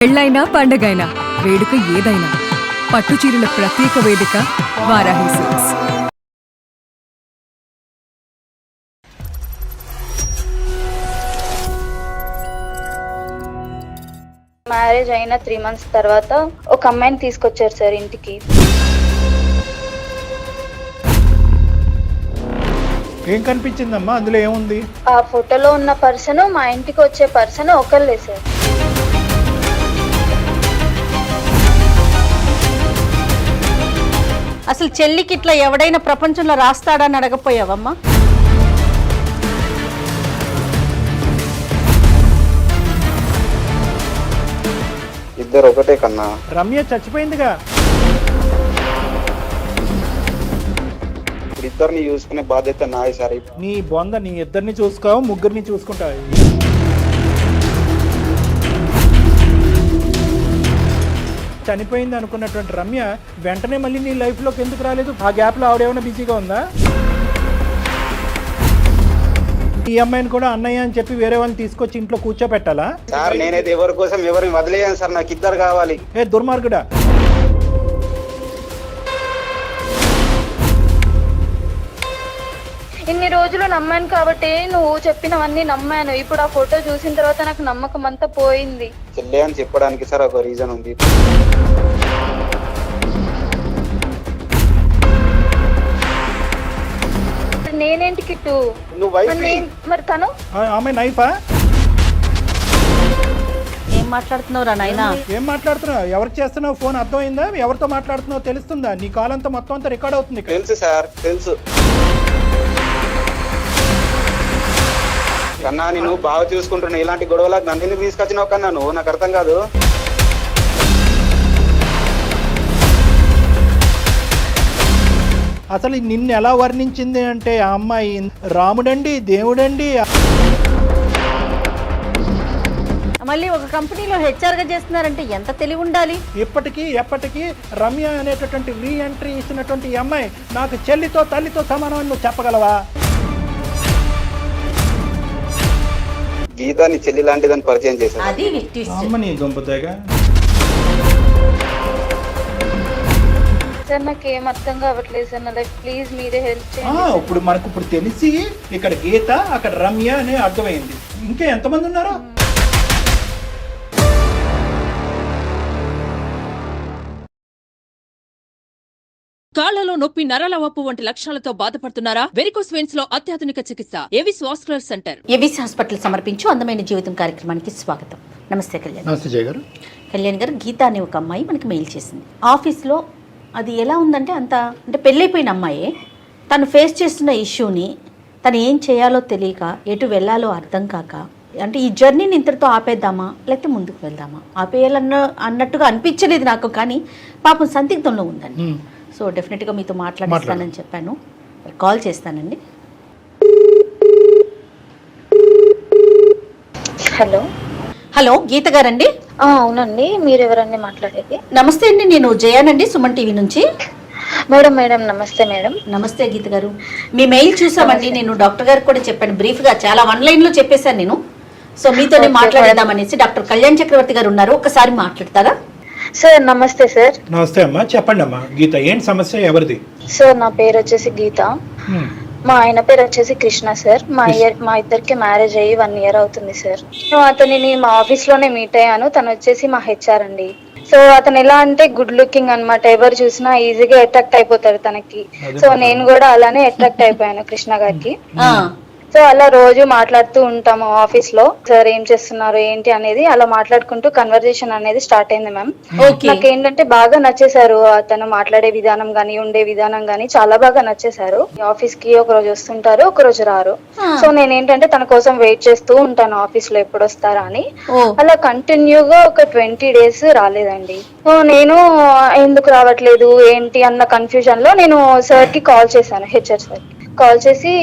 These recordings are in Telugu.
పెళ్ళైనా పండగైనా వేడుక ఏదైనా పట్టుచీరల ప్రత్యేక వేదిక వారాహి సిల్క్స్. మ్యారేజ్ అయిన 3 months తర్వాత ఒక అమ్మాయిని తీసుకొచ్చారు సార్ ఇంటికి. ఏం కనిపించిందమ్మా అందులో ఏముంది? ఆ ఫోటోలో ఉన్న పర్సన్ మా ఇంటికి వచ్చే పర్సన్ ఒకళ్ళే సార్. అసలు చెల్లికి ఇట్లా ఎవడైనా ప్రపంచంలో రాస్తాడని అడగపోయావమ్మా? ఇద్దరు ఒకటే కన్నా. రమ్య చచ్చిపోయిందిగా. ఇప్పుడు ఇద్దరిని చూసుకునే బాధ్యత నాది సార్. నీ బొంద నీ ఇద్దరిని చూసుకోవు, ముగ్గురిని చూసుకుంటావు. చనిపోయింది అనుకున్నటువంటి రమ్య వెంటనే మళ్ళీ నీ లైఫ్లోకి ఎందుకు రాలేదు? ఆ గ్యాప్లో ఆవిడేమైనా బిజీగా ఉందా? ఈ అమ్మాయిని కూడా అన్నయ్య అని చెప్పి వేరే వాళ్ళని తీసుకొచ్చి ఇంట్లో కూర్చోపెట్టాలా? సార్ నేనైతే ఎవరి కోసం ఎవరిని వదిలేయను సార్, నాకు ఇద్దరు కావాలి. ఏ దుర్మార్గుడా! ఇన్ని రోజులు నమ్మాను కాబట్టి నువ్వు చెప్పినవన్నీ నమ్మాను. ఇప్పుడు ఆ ఫోటో చూసిన తర్వాత నాకు నమ్మకం అంతా పోయింది. చెల్లె అని చెప్పడానికి సార్ ఒక రీజన్ ఉంది. నేనేంటి కిట్టు? నువ్వు వైఫ్. మరి తను ఆమె నైఫా? ఏం మాట్లాడుతున్నావురా నాయనా? ఏం మాట్లాడుతున్నావు? ఎవరికి చేస్తున్నావు ఫోన్? అర్థమైందా? ఎవరితో మాట్లాడుతున్నావు తెలుస్తుందా? నీ కాల్ అంతా మొత్తం అంతా రికార్డ్ అవుతుంది. తెలుసు సార్ తెలుసు కన్నా, నేను బాగా చూసుకుంటున్నా. ఇలాంటి గొడవలకు నన్ను ఎందుకు తీసుకొచ్చినావు కన్నా? నువ్వు నాకు అర్థం కాదు. అసలు నిన్ను ఎలా వర్ణించింది అంటే ఆ అమ్మాయి రాముడండి, దేవుడండి. మళ్ళీ ఒక కంపెనీలో హెచ్ఆర్గా చేస్తున్నారంటే ఎంత తెలివి ఉండాలి? ఇప్పటికీ ఎప్పటికీ రమ్య అనేటటువంటి రీ ఎంట్రీ ఇచ్చినటువంటి ఈ అమ్మాయి నాకు చెల్లితో తల్లితో సమానం అని నువ్వు చెప్పగలవా? గీత నీ చెల్లి లాంటిదని పరిచయం చేశాను. అది అమ్మని దుంపతేగా. సార్ నాకు ఏం అర్థం కావట్లేదు సార్. నా లైఫ్ ప్లీజ్ మీరే హెల్ప్ చేయండి. ఇప్పుడు మనకు ఇప్పుడు తెలిసి ఇక్కడ గీత అక్కడ రమ్య అనే అర్థమైంది. ఇంకా ఎంతమంది ఉన్నారు? కాళ్లలో నొప్పి, నరాల వాపు వంటి లక్షణాలతో బాధపడుతున్నారా? వెరికోస్ వెయిన్స్ లో అత్యాధునిక చికిత్స Avis vascular centre. Avis hospital సమర్పించు అందమైన జీవితం కార్యక్రమానికి స్వాగతం. నమస్తే కళ్యాణ్. నమస్తే జయ గారు. కళ్యాణ్ గారు, గీత అనే ఒక అమ్మాయి మనకి మెయిల్ చేసింది. ఆఫీస్లో అది ఎలా ఉందంటే అంటే పెళ్ళైపోయిన అమ్మాయే తను ఫేస్ చేస్తున్న ఇష్యూని తను ఏం చేయాలో తెలియక, ఎటు వెళ్ళాలో అర్థం కాక, అంటే ఈ జర్నీని ఇంతటితో ఆపేద్దామా లేకపోతే ముందుకు వెళ్దామా, అన్నట్టుగా అనిపించలేదు నాకు. కానీ పాపం సందిగ్ధంలో ఉందండి. సో డెఫినెట్గా మీతో మాట్లాడిస్తానని చెప్పాను. కాల్ చేస్తానండి. హలో హలో, గీత గారండి? అవునండి, మీరు ఎవరండి మాట్లాడేది? నమస్తే అండి, నేను జయానండి, సుమన్ టీవీ నుంచి. మేడం మేడం నమస్తే మేడం. నమస్తే గీత గారు, మీ మెయిల్ చూసామండి. నేను డాక్టర్ గారికి కూడా చెప్పాను, బ్రీఫ్గా చాలా 1 lineలో చెప్పేశాను నేను. సో మీతోనే మాట్లాడేద్దామనేసి. డాక్టర్ కళ్యాణ్ చక్రవర్తి గారు ఉన్నారు, ఒక్కసారి మాట్లాడతారా? సార్ నమస్తే సార్. నమస్తే అమ్మా, చెప్పండి అమ్మా. గీత, ఏంటి సమస్య? ఎవరిది? సార్ నా పేరు వచ్చేసి గీత, మా ఆయన పేరు వచ్చేసి కృష్ణ సార్. మా ఇద్దరికి మ్యారేజ్ అయ్యి 1 year అవుతుంది సార్. అతనిని మా ఆఫీస్ లోనే మీట్ అయ్యాను. తను వచ్చేసి మా హెచ్ఆర్ అండి. సో అతను ఎలా అంటే గుడ్ లుకింగ్ అన్నమాట. ఎవరు చూసినా ఈజీగా అట్రాక్ట్ అయిపోతారు తనకి. సో నేను కూడా అలానే అట్రాక్ట్ అయిపోయాను కృష్ణ గారికి. సో అలా రోజు మాట్లాడుతూ ఉంటాము ఆఫీస్ లో. సార్ ఏం చేస్తున్నారు ఏంటి అనేది అలా మాట్లాడుకుంటూ కన్వర్జేషన్ అనేది స్టార్ట్ అయింది మ్యామ్. నాకు ఏంటంటే బాగా నచ్చేసారు. అతను మాట్లాడే విధానం గానీ, ఉండే విధానం గానీ చాలా బాగా నచ్చేసారు. ఆఫీస్ కి ఒక రోజు వస్తుంటారు, ఒక రోజు రారు. సో నేను ఏంటంటే తన కోసం వెయిట్ చేస్తూ ఉంటాను ఆఫీస్ లో ఎప్పుడు వస్తారా అని. అలా కంటిన్యూగా ఒక 20 days రాలేదండి. సో నేను ఎందుకు రావట్లేదు ఏంటి అన్న కన్ఫ్యూజన్ లో నేను సార్ కి కాల్ చేశాను, హెచ్ఆర్ సార్. కాల్ చేసి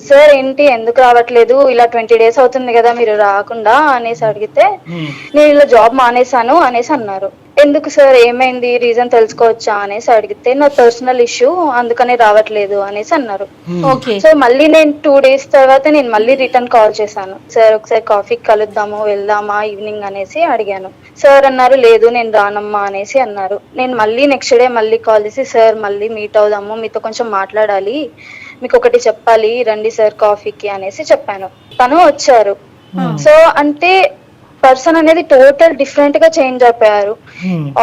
సార్ ఏంటి ఎందుకు రావట్లేదు, ఇలా 20 days అవుతుంది కదా మీరు రాకుండా అనేసి అడిగితే నేను ఇలా జాబ్ మానేశాను అనేసి అన్నారు. ఎందుకు సార్ ఏమైంది రీజన్ తెలుసుకోవచ్చా అనేసి అడిగితే నా పర్సనల్ ఇష్యూ అందుకని రావట్లేదు అనేసి అన్నారు. ఓకే. సో మళ్ళీ నేను 2 days తర్వాత నేను మళ్ళీ రిటర్న్ కాల్ చేశాను. సార్ ఒకసారి కాఫీకి కలుద్దాము వెళ్దామా ఈవినింగ్ అనేసి అడిగాను. సార్ అన్నారు లేదు నేను రానమ్మా అనేసి అన్నారు. నేను మళ్ళీ నెక్స్ట్ డే మళ్ళీ కాల్ చేసి సార్ మళ్ళీ మీట్ అవుదాము, మీతో కొంచెం మాట్లాడాలి, మీకు ఒకటి చెప్పాలి, రండి సార్ కాఫీకి అనేసి చెప్పాను. తను వచ్చారు. సో అంటే పర్సన్ అనేది టోటల్ డిఫరెంట్ గా చేంజ్ అయిపోయారు.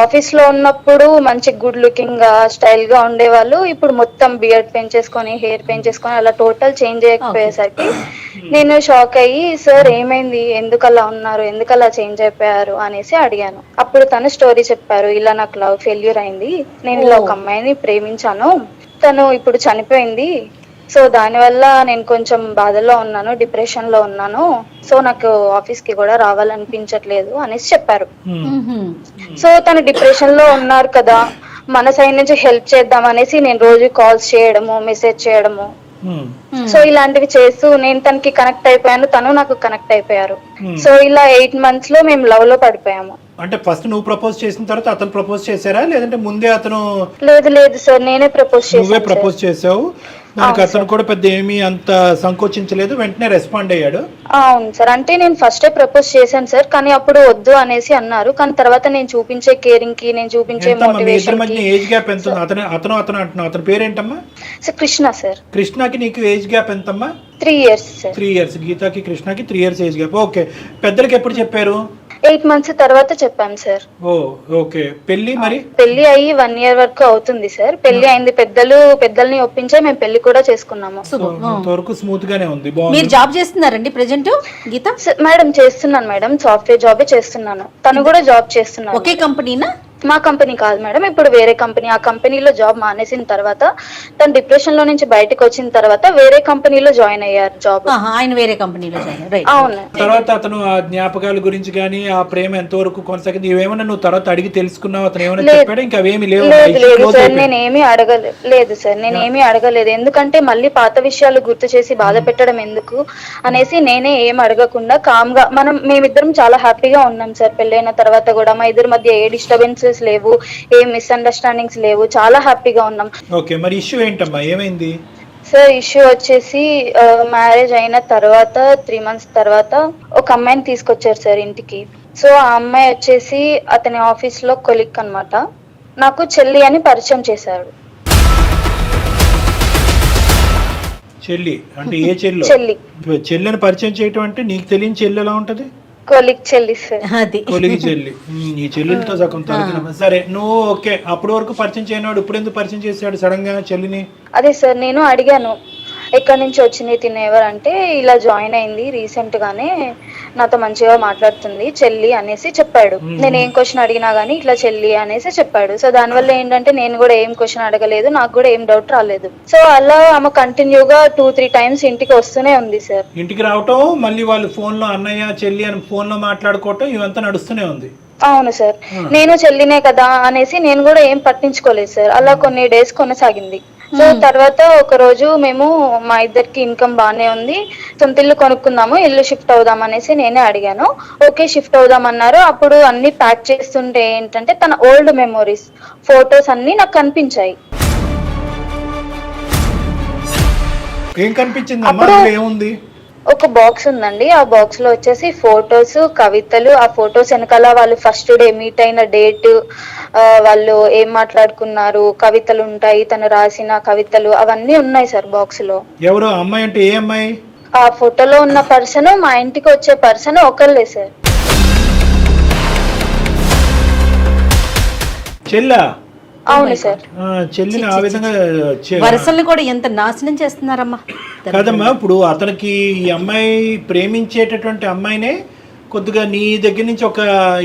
ఆఫీస్ లో ఉన్నప్పుడు మంచి గుడ్ లుకింగ్ గా స్టైల్ గా ఉండేవాళ్ళు, ఇప్పుడు మొత్తం బియర్డ్ పెంచేసుకొని హెయిర్ పెంచేసుకొని అలా టోటల్ చేంజ్ అయిపోయేసరికి నేను షాక్ అయ్యి సార్ ఏమైంది, ఎందుకు అలా ఉన్నారు, ఎందుకు అలా చేంజ్ అయిపోయారు అనేసి అడిగాను. అప్పుడు తను స్టోరీ చెప్పారు, ఇలా నాకు లవ్ ఫెయిల్యూర్ అయింది, నేను ఇలా ఒక అమ్మాయిని ప్రేమించాను, తను ఇప్పుడు చనిపోయింది, సో దానివల్ల నేను కొంచెం బాధలో ఉన్నాను, డిప్రెషన్ లో ఉన్నాను, సో నాకు ఆఫీస్ కి కూడా రావాలనిపించట్లేదు అనేసి చెప్పారు. సో తను డిప్రెషన్ లో ఉన్నారు కదా, మన సైడ్ నుంచి హెల్ప్ చేద్దాం అనేసి నేను రోజు కాల్స్ చేయడము, మెసేజ్ చేయడము, సో ఇలాంటివి చేస్తూ నేను తనకి కనెక్ట్ అయిపోయాను, తను నాకు కనెక్ట్ అయిపోయారు. సో ఇలా 8 months లో మేము లవ్ లో పడిపోయాము. అంటే ఫస్ట్ నువ్వు ప్రపోజ్ చేసిన తర్వాత అతను ప్రపోజ్ చేశారా, లేదంటే ముందే అతను? లేదు సార్ నేనే ప్రపోజ్ చేశాను. నువ్వే ప్రపోజ్ చేసావు, దానికి అతను కూడా పెద్ద ఏమీ అంత సంకోచించలేదు, వెంటనే రెస్పాండ్ అయ్యాడు. అవును సార్, అంటే నేను ఫస్ట్ ప్రపోజ్ చేశాను సార్, కానీ అప్పుడు వద్దు అనేసి అన్నారు. కానీ తర్వాత నేను చూపించే కేరింగ్ కి, నేను చూపించే మోటివేషన్ కి. ఏజ్ గ్యాప్ ఎంత? అతను అంటున్నావు, అతని పేరేంటమ్మా? Sir Krishna sir. కృష్ణకి నీకు ఏజ్ గ్యాప్ ఎంతమ్మా? 3 years సార్. 3 years. గీతాకి కృష్ణకి 3 years ఏజ్ గ్యాప్. ఓకే. పెద్దలకి ఎప్పుడు చెప్పారు? 8 months తర్వాత చెప్పాను సార్. ఓ ఓకే. పెళ్లి మరి? పెళ్లి అయ్యి 1 year వరకు అవుతుంది సార్. పెళ్లి అయింది, పెద్దల్ని ఒప్పించే మేము పెళ్లి కూడా చేసుకున్నాము. ఇంతవరకు స్మూత్ గానే ఉంది. మీరు జాబ్ చేస్తున్నారండి ప్రెజెంట్ గీత? మేడం చేస్తున్నాను మేడం, సాఫ్ట్వేర్ జాబే చేస్తున్నాను. తను కూడా జాబ్ చేస్తున్నాను. ఒకే కంపెనీనా? మా కంపెనీ కాదు మేడం, ఇప్పుడు వేరే కంపెనీ. ఆ కంపెనీలో జాబ్ మానేసిన తర్వాత తను డిప్రెషన్ లో నుంచి బయటకు వచ్చిన తర్వాత వేరే కంపెనీలో జాయిన్ అయ్యారు జాబ్. ఆయన వేరే కంపెనీలో జాయిన్. రైట్. అవును. తర్వాత అతను ఆ జ్ఞాపకాల గురించి కానీ ఆ ప్రేమ ఎంతవరకు కొనసాగింది ఇవేమన్నా నువ్వు తర్వాత అడిగి తెలుసుకున్నావు? అతను ఏమైనా చెప్పాడు? ఇంకా అవేమి లేవు? లేదు సార్, నేనేమి అడగలేదు. ఎందుకంటే మళ్ళీ పాత విషయాలు గుర్తు చేసి బాధ పెట్టడం ఎందుకు అనేసి నేనే ఏం అడగకుండా కామ్ గా మేమిద్దరం చాలా హ్యాపీగా ఉన్నాం సార్. పెళ్ళైన తర్వాత కూడా మా ఇద్దరి మధ్య ఏ డిస్టర్బెన్స్ లేవు, ఏ మిస్అండర్స్టాండింగ్స్ లేవు, చాలా హ్యాపీగా ఉన్నాం. ఓకే. మరి ఇష్యూ ఏంటమ్మా, ఏమైంది? సార్ ఇష్యూ వచ్చేసి మ్యారేజ్ అయిన తర్వాత 3 months తర్వాత ఒక అమ్మాయిని తీసుకొచ్చారు సార్ ఇంటికి. సో ఆ అమ్మాయి వచ్చేసి అతని ఆఫీస్ లో కొలిక్ అన్నమాట. నాకు చెల్లి అని పరిచయం చేశారు. చెల్లి అంటే ఏ చెల్లి? చెల్లిని పరిచయం చేయటం అంటే నీకు తెలియని చెల్లి ఎలా ఉంటది? కొలిక్ చెల్లి సార్. కొలిగి చెల్లి. ఈ చెల్లెలతో సగం తరగతి. సరే నువ్వు ఓకే, అప్పటి వరకు పరిచయం చేయనాడు, ఇప్పుడు ఎందుకు పరిచయం చేశాడు సడన్ గా చెల్లిని? అదే సార్ నేను అడిగాను, ఎక్కడి నుంచి వచ్చింది తిను ఎవరంటే ఇలా జాయిన్ అయింది రీసెంట్ గానే, నాతో మంచిగా మాట్లాడుతుంది చెల్లి అనేసి చెప్పాడు. నేను ఏం క్వశ్చన్ అడిగినా గానీ ఇట్లా చెల్లి అనేసి చెప్పాడు. సో దానివల్ల ఏంటంటే నేను కూడా ఏం క్వశ్చన్ అడగలేదు, నాకు కూడా ఏం డౌట్ రాలేదు. సో అలా ఆమె కంటిన్యూగా 2-3 times ఇంటికి వస్తూనే ఉంది సార్. ఇంటికి రావటం, మళ్ళీ వాళ్ళు ఫోన్ లో అన్నయ్య చెల్లి అని ఫోన్ లో మాట్లాడుకోవటం, ఇవంతా నడుస్తూనే ఉంది. అవును సార్. నేను చెల్లినే కదా అనేసి నేను కూడా ఏం పట్టించుకోలేదు సార్. అలా కొన్ని డేస్ కొనసాగింది. సో తర్వాత ఒక రోజు మేము మా ఇద్దరికి ఇన్కమ్ బానే ఉంది, సొంత ఇల్లు కొనుక్కుందాము, ఇల్లు షిఫ్ట్ అవుదాం అనేసి నేనే అడిగాను. ఓకే షిఫ్ట్ అవుదాం అన్నారు. అప్పుడు అన్ని ప్యాక్ చేస్తుంటే ఏంటంటే తన ఓల్డ్ మెమోరీస్ ఫొటోస్ అన్ని నాకు కనిపించాయి. ఏం కనిపించింది? ఏముంది? ఒక బాక్స్ ఉందండి. ఆ బాక్స్ లో వచ్చేసి ఫొటోస్, కవితలు. ఆ ఫొటోస్ వెనకాల వాళ్ళు ఫస్ట్ డే మీట్ అయిన డేట్, వాళ్ళు ఏం మాట్లాడుకున్నారు, కవితలు ఉంటాయి, తను రాసిన కవితలు అవన్నీ ఉన్నాయి సార్ బాక్స్ లో. ఎవరు అమ్మాయి? అంటే ఏ అమ్మాయి? ఆ ఫోటోలో ఉన్న పర్సన్ మా ఇంటికి వచ్చే పర్సన్ ఒకళ్ళే సార్. చెల్లా? అవును సార్. చెల్లిని ఆ విధంగా వరసల్ని కూడా ఎంత నాశనం చేస్తున్నారమ్మా. కదమ్మా, ఇప్పుడు అతనికి ఈ అమ్మాయి ప్రేమించేటటువంటి అమ్మాయినే కొద్దిగా నీ దగ్గర నుంచి ఒక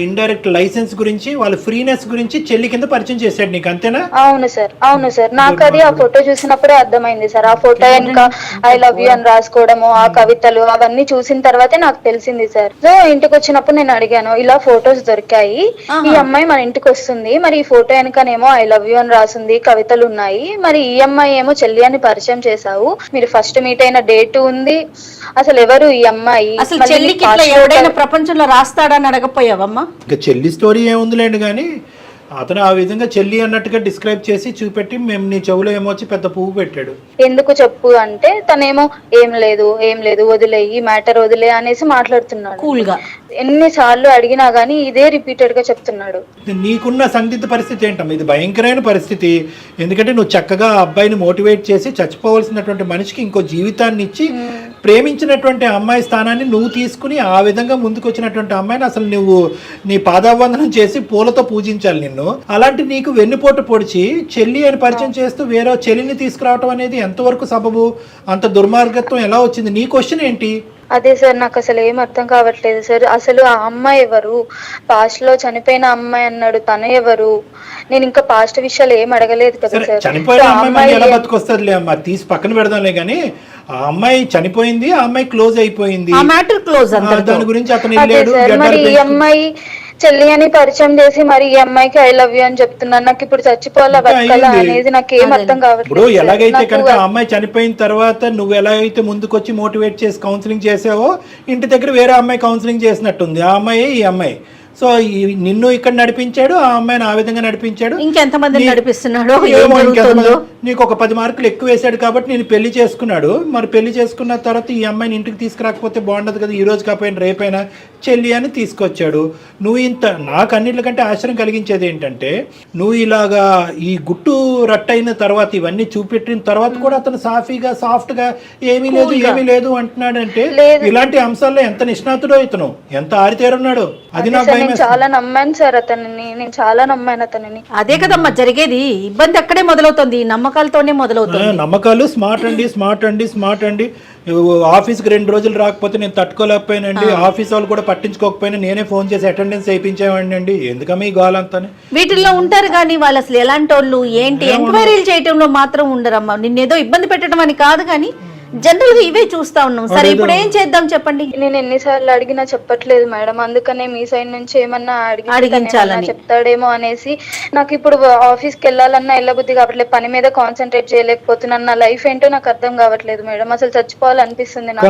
ఇండైరెక్ట్ లైసెన్స్ గురించి వాళ్ళ ఫ్రీనెస్ గురించి చెల్లి కింద పరిచయం చేశాడు నీకు, అంతేనా? అవును సార్ నాకు అది ఆ ఫోటో చూసినప్పుడే అర్థమైంది సార్. ఆ ఫోటో వెనక ఐ లవ్ యూ అని రాసుకోవడము, ఆ కవితలు అవన్నీ చూసిన తర్వాతే నాకు తెలిసింది సార్. సో ఇంటికి వచ్చినప్పుడు నేను అడిగాను, ఇలా ఫొటోస్ దొరికాయి, ఈ అమ్మాయి మన ఇంటికి వస్తుంది, మరి ఈ ఫోటో వెనకనేమో ఐ లవ్ యూ అని రాసింది, కవితలు ఉన్నాయి, మరి ఈ అమ్మాయి ఏమో చెల్లి అని పరిచయం చేసావు, మీరు ఫస్ట్ మీట్ అయిన డేట్ ఉంది, అసలు ఎవరు ఈ అమ్మాయి? అసలు చెల్లికి ఇట్లా ఎవడైనా ప్రపంచంలో రాస్తాడని అడగపోయావమ్మా? ఇంకా చెల్లి స్టోరీ ఏముందిలేండి, కానీ అతను ఆ విధంగా చెల్లి అన్నట్టుగా డిస్క్రైబ్ చేసి చూపెట్టి మేము నీ చెవులో ఏమొచ్చి పెద్ద పువ్వు పెట్టాడు. ఎందుకు చెప్పు అంటే తనేమో ఏం లేదు వదిలేయి, మ్యాటర్ వదిలే అనేసి మాట్లాడుతున్నాడు కూల్ గా. ఎన్నిసార్లు అడిగినా గానీ ఇదే రిపీటెడ్ గా చెప్తున్నాడు. నీకున్న సందిగ్ధ పరిస్థితి ఏంటమ్మా? ఇది భయంకరమైన పరిస్థితి. ఎందుకంటే నువ్వు చక్కగా ఆ అబ్బాయిని మోటివేట్ చేసి చచ్చిపోవలసినటువంటి మనిషికి ఇంకో జీవితాన్ని ఇచ్చి ప్రేమించినటువంటి అమ్మాయి స్థానాన్ని నువ్వు తీసుకుని ఆ విధంగా ముందుకు వచ్చినటువంటి అమ్మాయిని అసలు నువ్వు నీ పాదావందనం చేసి పూలతో పూజించాలి నిన్ను. అలాంటి నీకు వెన్నుపోటు పొడిచి చెల్లి అని పరిచయం చేస్తూ వేరే చెల్లిని తీసుకురావటం అనేది ఎంతవరకు సబబు? అంత దుర్మార్గత్వం ఎలా వచ్చింది? నీ క్వశ్చన్ ఏంటి? అదే సార్, నాకు అసలు ఏం అర్థం కావట్లేదు సార్. అసలు ఆ అమ్మాయి ఎవరు? పాస్ట్ లో చనిపోయిన అమ్మాయి అన్నాడు, తను ఎవరు? నేను ఇంకా పాస్ట్ విషయాలు ఏం అడగలేదు కదా సార్. చనిపోయిన అమ్మాయి ఎలా బతుకొస్తుందిలే అమ్మా, తీసి పక్కన పెడదాంలే. కానీ ఆ అమ్మాయి చనిపోయింది, ఆ అమ్మాయి క్లోజ్ అయిపోయింది, దాని గురించి అతను మరి ఈ అమ్మాయి చెల్లి అని పరిచయం చేసి మరి ఈ అమ్మాయికి ఐ లవ్ యూ అని చెప్తున్నాను. నాకు ఇప్పుడు చచ్చిపోవాలా బతకాలా అనేది నాకు ఏం అర్థం కావట్లేదు. ఇప్పుడు ఎలాగైతే కనుక ఆ అమ్మాయి చనిపోయిన తర్వాత నువ్వు ఎలాగైతే ముందుకొచ్చి మోటివేట్ చేసి కౌన్సిలింగ్ చేసావో, ఇంటి దగ్గర వేరే అమ్మాయి కౌన్సిలింగ్ చేసినట్టుంది ఆ అమ్మాయి ఈ అమ్మాయి. సో నిన్ను ఇక్కడ నడిపించాడు, ఆ అమ్మాయిని ఆ విధంగా నడిపించాడు. ఇంకెంతమంది నడిపిస్తున్నాడు? నీకు ఒక 10 మార్కులు ఎక్కువ వేసాడు కాబట్టి నేను పెళ్లి చేసుకున్నాడు. మరి పెళ్లి చేసుకున్న తర్వాత ఈ అమ్మాయిని ఇంటికి తీసుకురాకపోతే బాగుండదు కదా, ఈ రోజు కాకపోయినా రేపైనా చెల్లి అని తీసుకొచ్చాడు. నువ్వు ఇంత నాకు అన్నిటికంటే ఆశ్చర్యం కలిగించేది ఏంటంటే, నువ్వు ఇలాగా ఈ గుట్టు రట్టయిన తర్వాత ఇవన్నీ చూపెట్టిన తర్వాత కూడా అతను సాఫీగా సాఫ్ట్గా ఏమీ లేదు అంటున్నాడంటే ఇలాంటి అంశాల్లో ఎంత నిష్ణాతుడో ఇతను, ఎంత ఆరితేరున్నాడు. అది నాకు నేను చాలా నమ్మాను సార్ అతనిని, నేను చాలా నమ్మాను అతనిని. అదే కదమ్మా జరిగేది. ఇబ్బంది అక్కడే మొదలవుతుంది, నమ్మకాలతోనే మొదలవుతుంది. నమ్మకాలు స్మార్ట్ అండి. ఆఫీస్కి 2 రోజులు రాకపోతే నేను తట్టుకోలేకపోయానండి, ఆఫీస్ వాళ్ళు కూడా పట్టించుకోకపోయినా నేనే ఫోన్ చేసి అటెండెన్స్ వేయించేవాడిని అండి. ఎందుకమ్మా ఈ గోలంతా? వీటిల్లో ఉంటారు కానీ వాళ్ళు అసలు ఎలాంటి వాళ్ళు ఏంటి ఎంక్వైరీలు చేయటంలో మాత్రం ఉండరమ్మా. నిన్నేదో ఇబ్బంది పెట్టడం అని కాదు, కానీ జనరల్ గా ఇవే చూస్తా ఉన్నాం. సరే ఇప్పుడు ఏం చేద్దాం చెప్పండి? నేను ఎన్నిసార్లు అడిగినా చెప్పట్లేదు మేడం, అందుకనే మీ సైడ్ నుంచి ఏమన్నా అడిగించాలని చెప్తాడేమో అనేసి. నాకు ఇప్పుడు ఆఫీస్ కి వెళ్ళాలన్నా వెళ్ళబుద్ధి కావట్లేదు, పని మీద కాన్సన్ట్రేట్ చేయలేకపోతున్నాను. నా లైఫ్ ఏంటో నాకు అర్థం కావట్లేదు మేడం, అసలు చచ్చిపోవాలనిపిస్తుంది నాకు.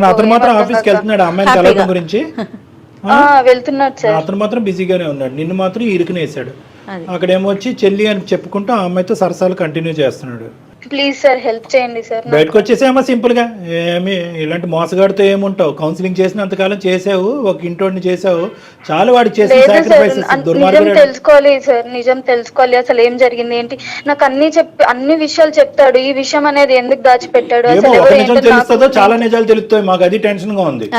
వెళ్తున్నాడు సార్, అతను మాత్రం బిజీగానే ఉన్నాడు, నిన్ను మాత్రం ఇరుకునేసాడు. అక్కడేమో వచ్చి చెల్లి అని చెప్పుకుంటూ ఆ అమ్మాయితో సరసాలు కంటిన్యూ చేస్తున్నాడు. ప్లీజ్ సార్ హెల్ప్ చేయండి సార్. బయటకు వచ్చేసేమో సింపుల్ గా, ఏమి ఇలాంటి మోసగాడితో ఏముంటావు? కౌన్సిలింగ్ చేసినంతకాలం చేసావు, ఒక ఇంటోడిని చేసావు, చాలా వాడికి చేసిన సాక్రిఫైసెస్. నిజం తెలుసుకోవాలి, అసలు ఏం జరిగింది ఏంటి నాకు అన్ని విషయాలు చెప్తాడు. ఈ విషయం అనేది ఎందుకు దాచిపెట్టాడు? నిజం తెలుస్తుందో చాలా నిజాలు తెలుస్తాయి మాకు, అది టెన్షన్ గా ఉంది.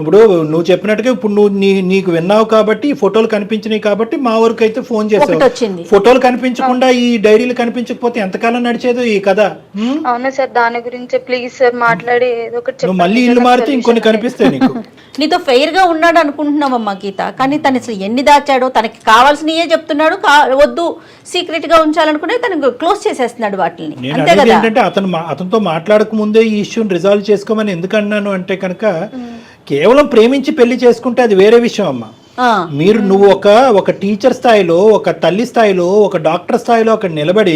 ఇప్పుడు నువ్వు చెప్పినట్టుగా ఇప్పుడు నువ్వు నీకు విన్నావు కాబట్టి, ఫోటోలు కనిపించినాయి కాబట్టి మా ఊరికి అయితే ఫోన్ చేసావు. ఫోటోలు కనిపించకుండా ఈ డైరీలు కనిపించకపోతే ఎంతకాలం నడిచేది ఈ కథ? అవునా సార్, దాని గురించి ప్లీజ్ సార్ మాట్లాడి ఏదో ఒకటి. మళ్ళీ ఇల్లు మారితే ఇంకొన్ని కనిపిస్తాయి నీకు. నీతో ఫెయిర్ గా ఉన్నాడు అనుకుంటున్నావమ్మా గీత, కానీ తను అసలు ఎన్ని దాచాడో, తనకి కావాల్సినయే చెప్తున్నాడు, వద్దు సీక్రెట్ గా ఉంచాలనుకునే తను క్లోజ్ చేసేస్తున్నాడు వాటిని. ఏంటంటే అతనితో మాట్లాడక ముందే ఈ ఇష్యూని రిజాల్వ్ చేసుకోమని ఎందుకు అన్నాను అంటే కనుక, కేవలం ప్రేమించి పెళ్లి చేసుకుంటే అది వేరే విషయం అమ్మా. నువ్వు ఒక టీచర్ స్థాయిలో, ఒక తల్లి స్థాయిలో, ఒక డాక్టర్ స్థాయిలో అక్కడ నిలబడి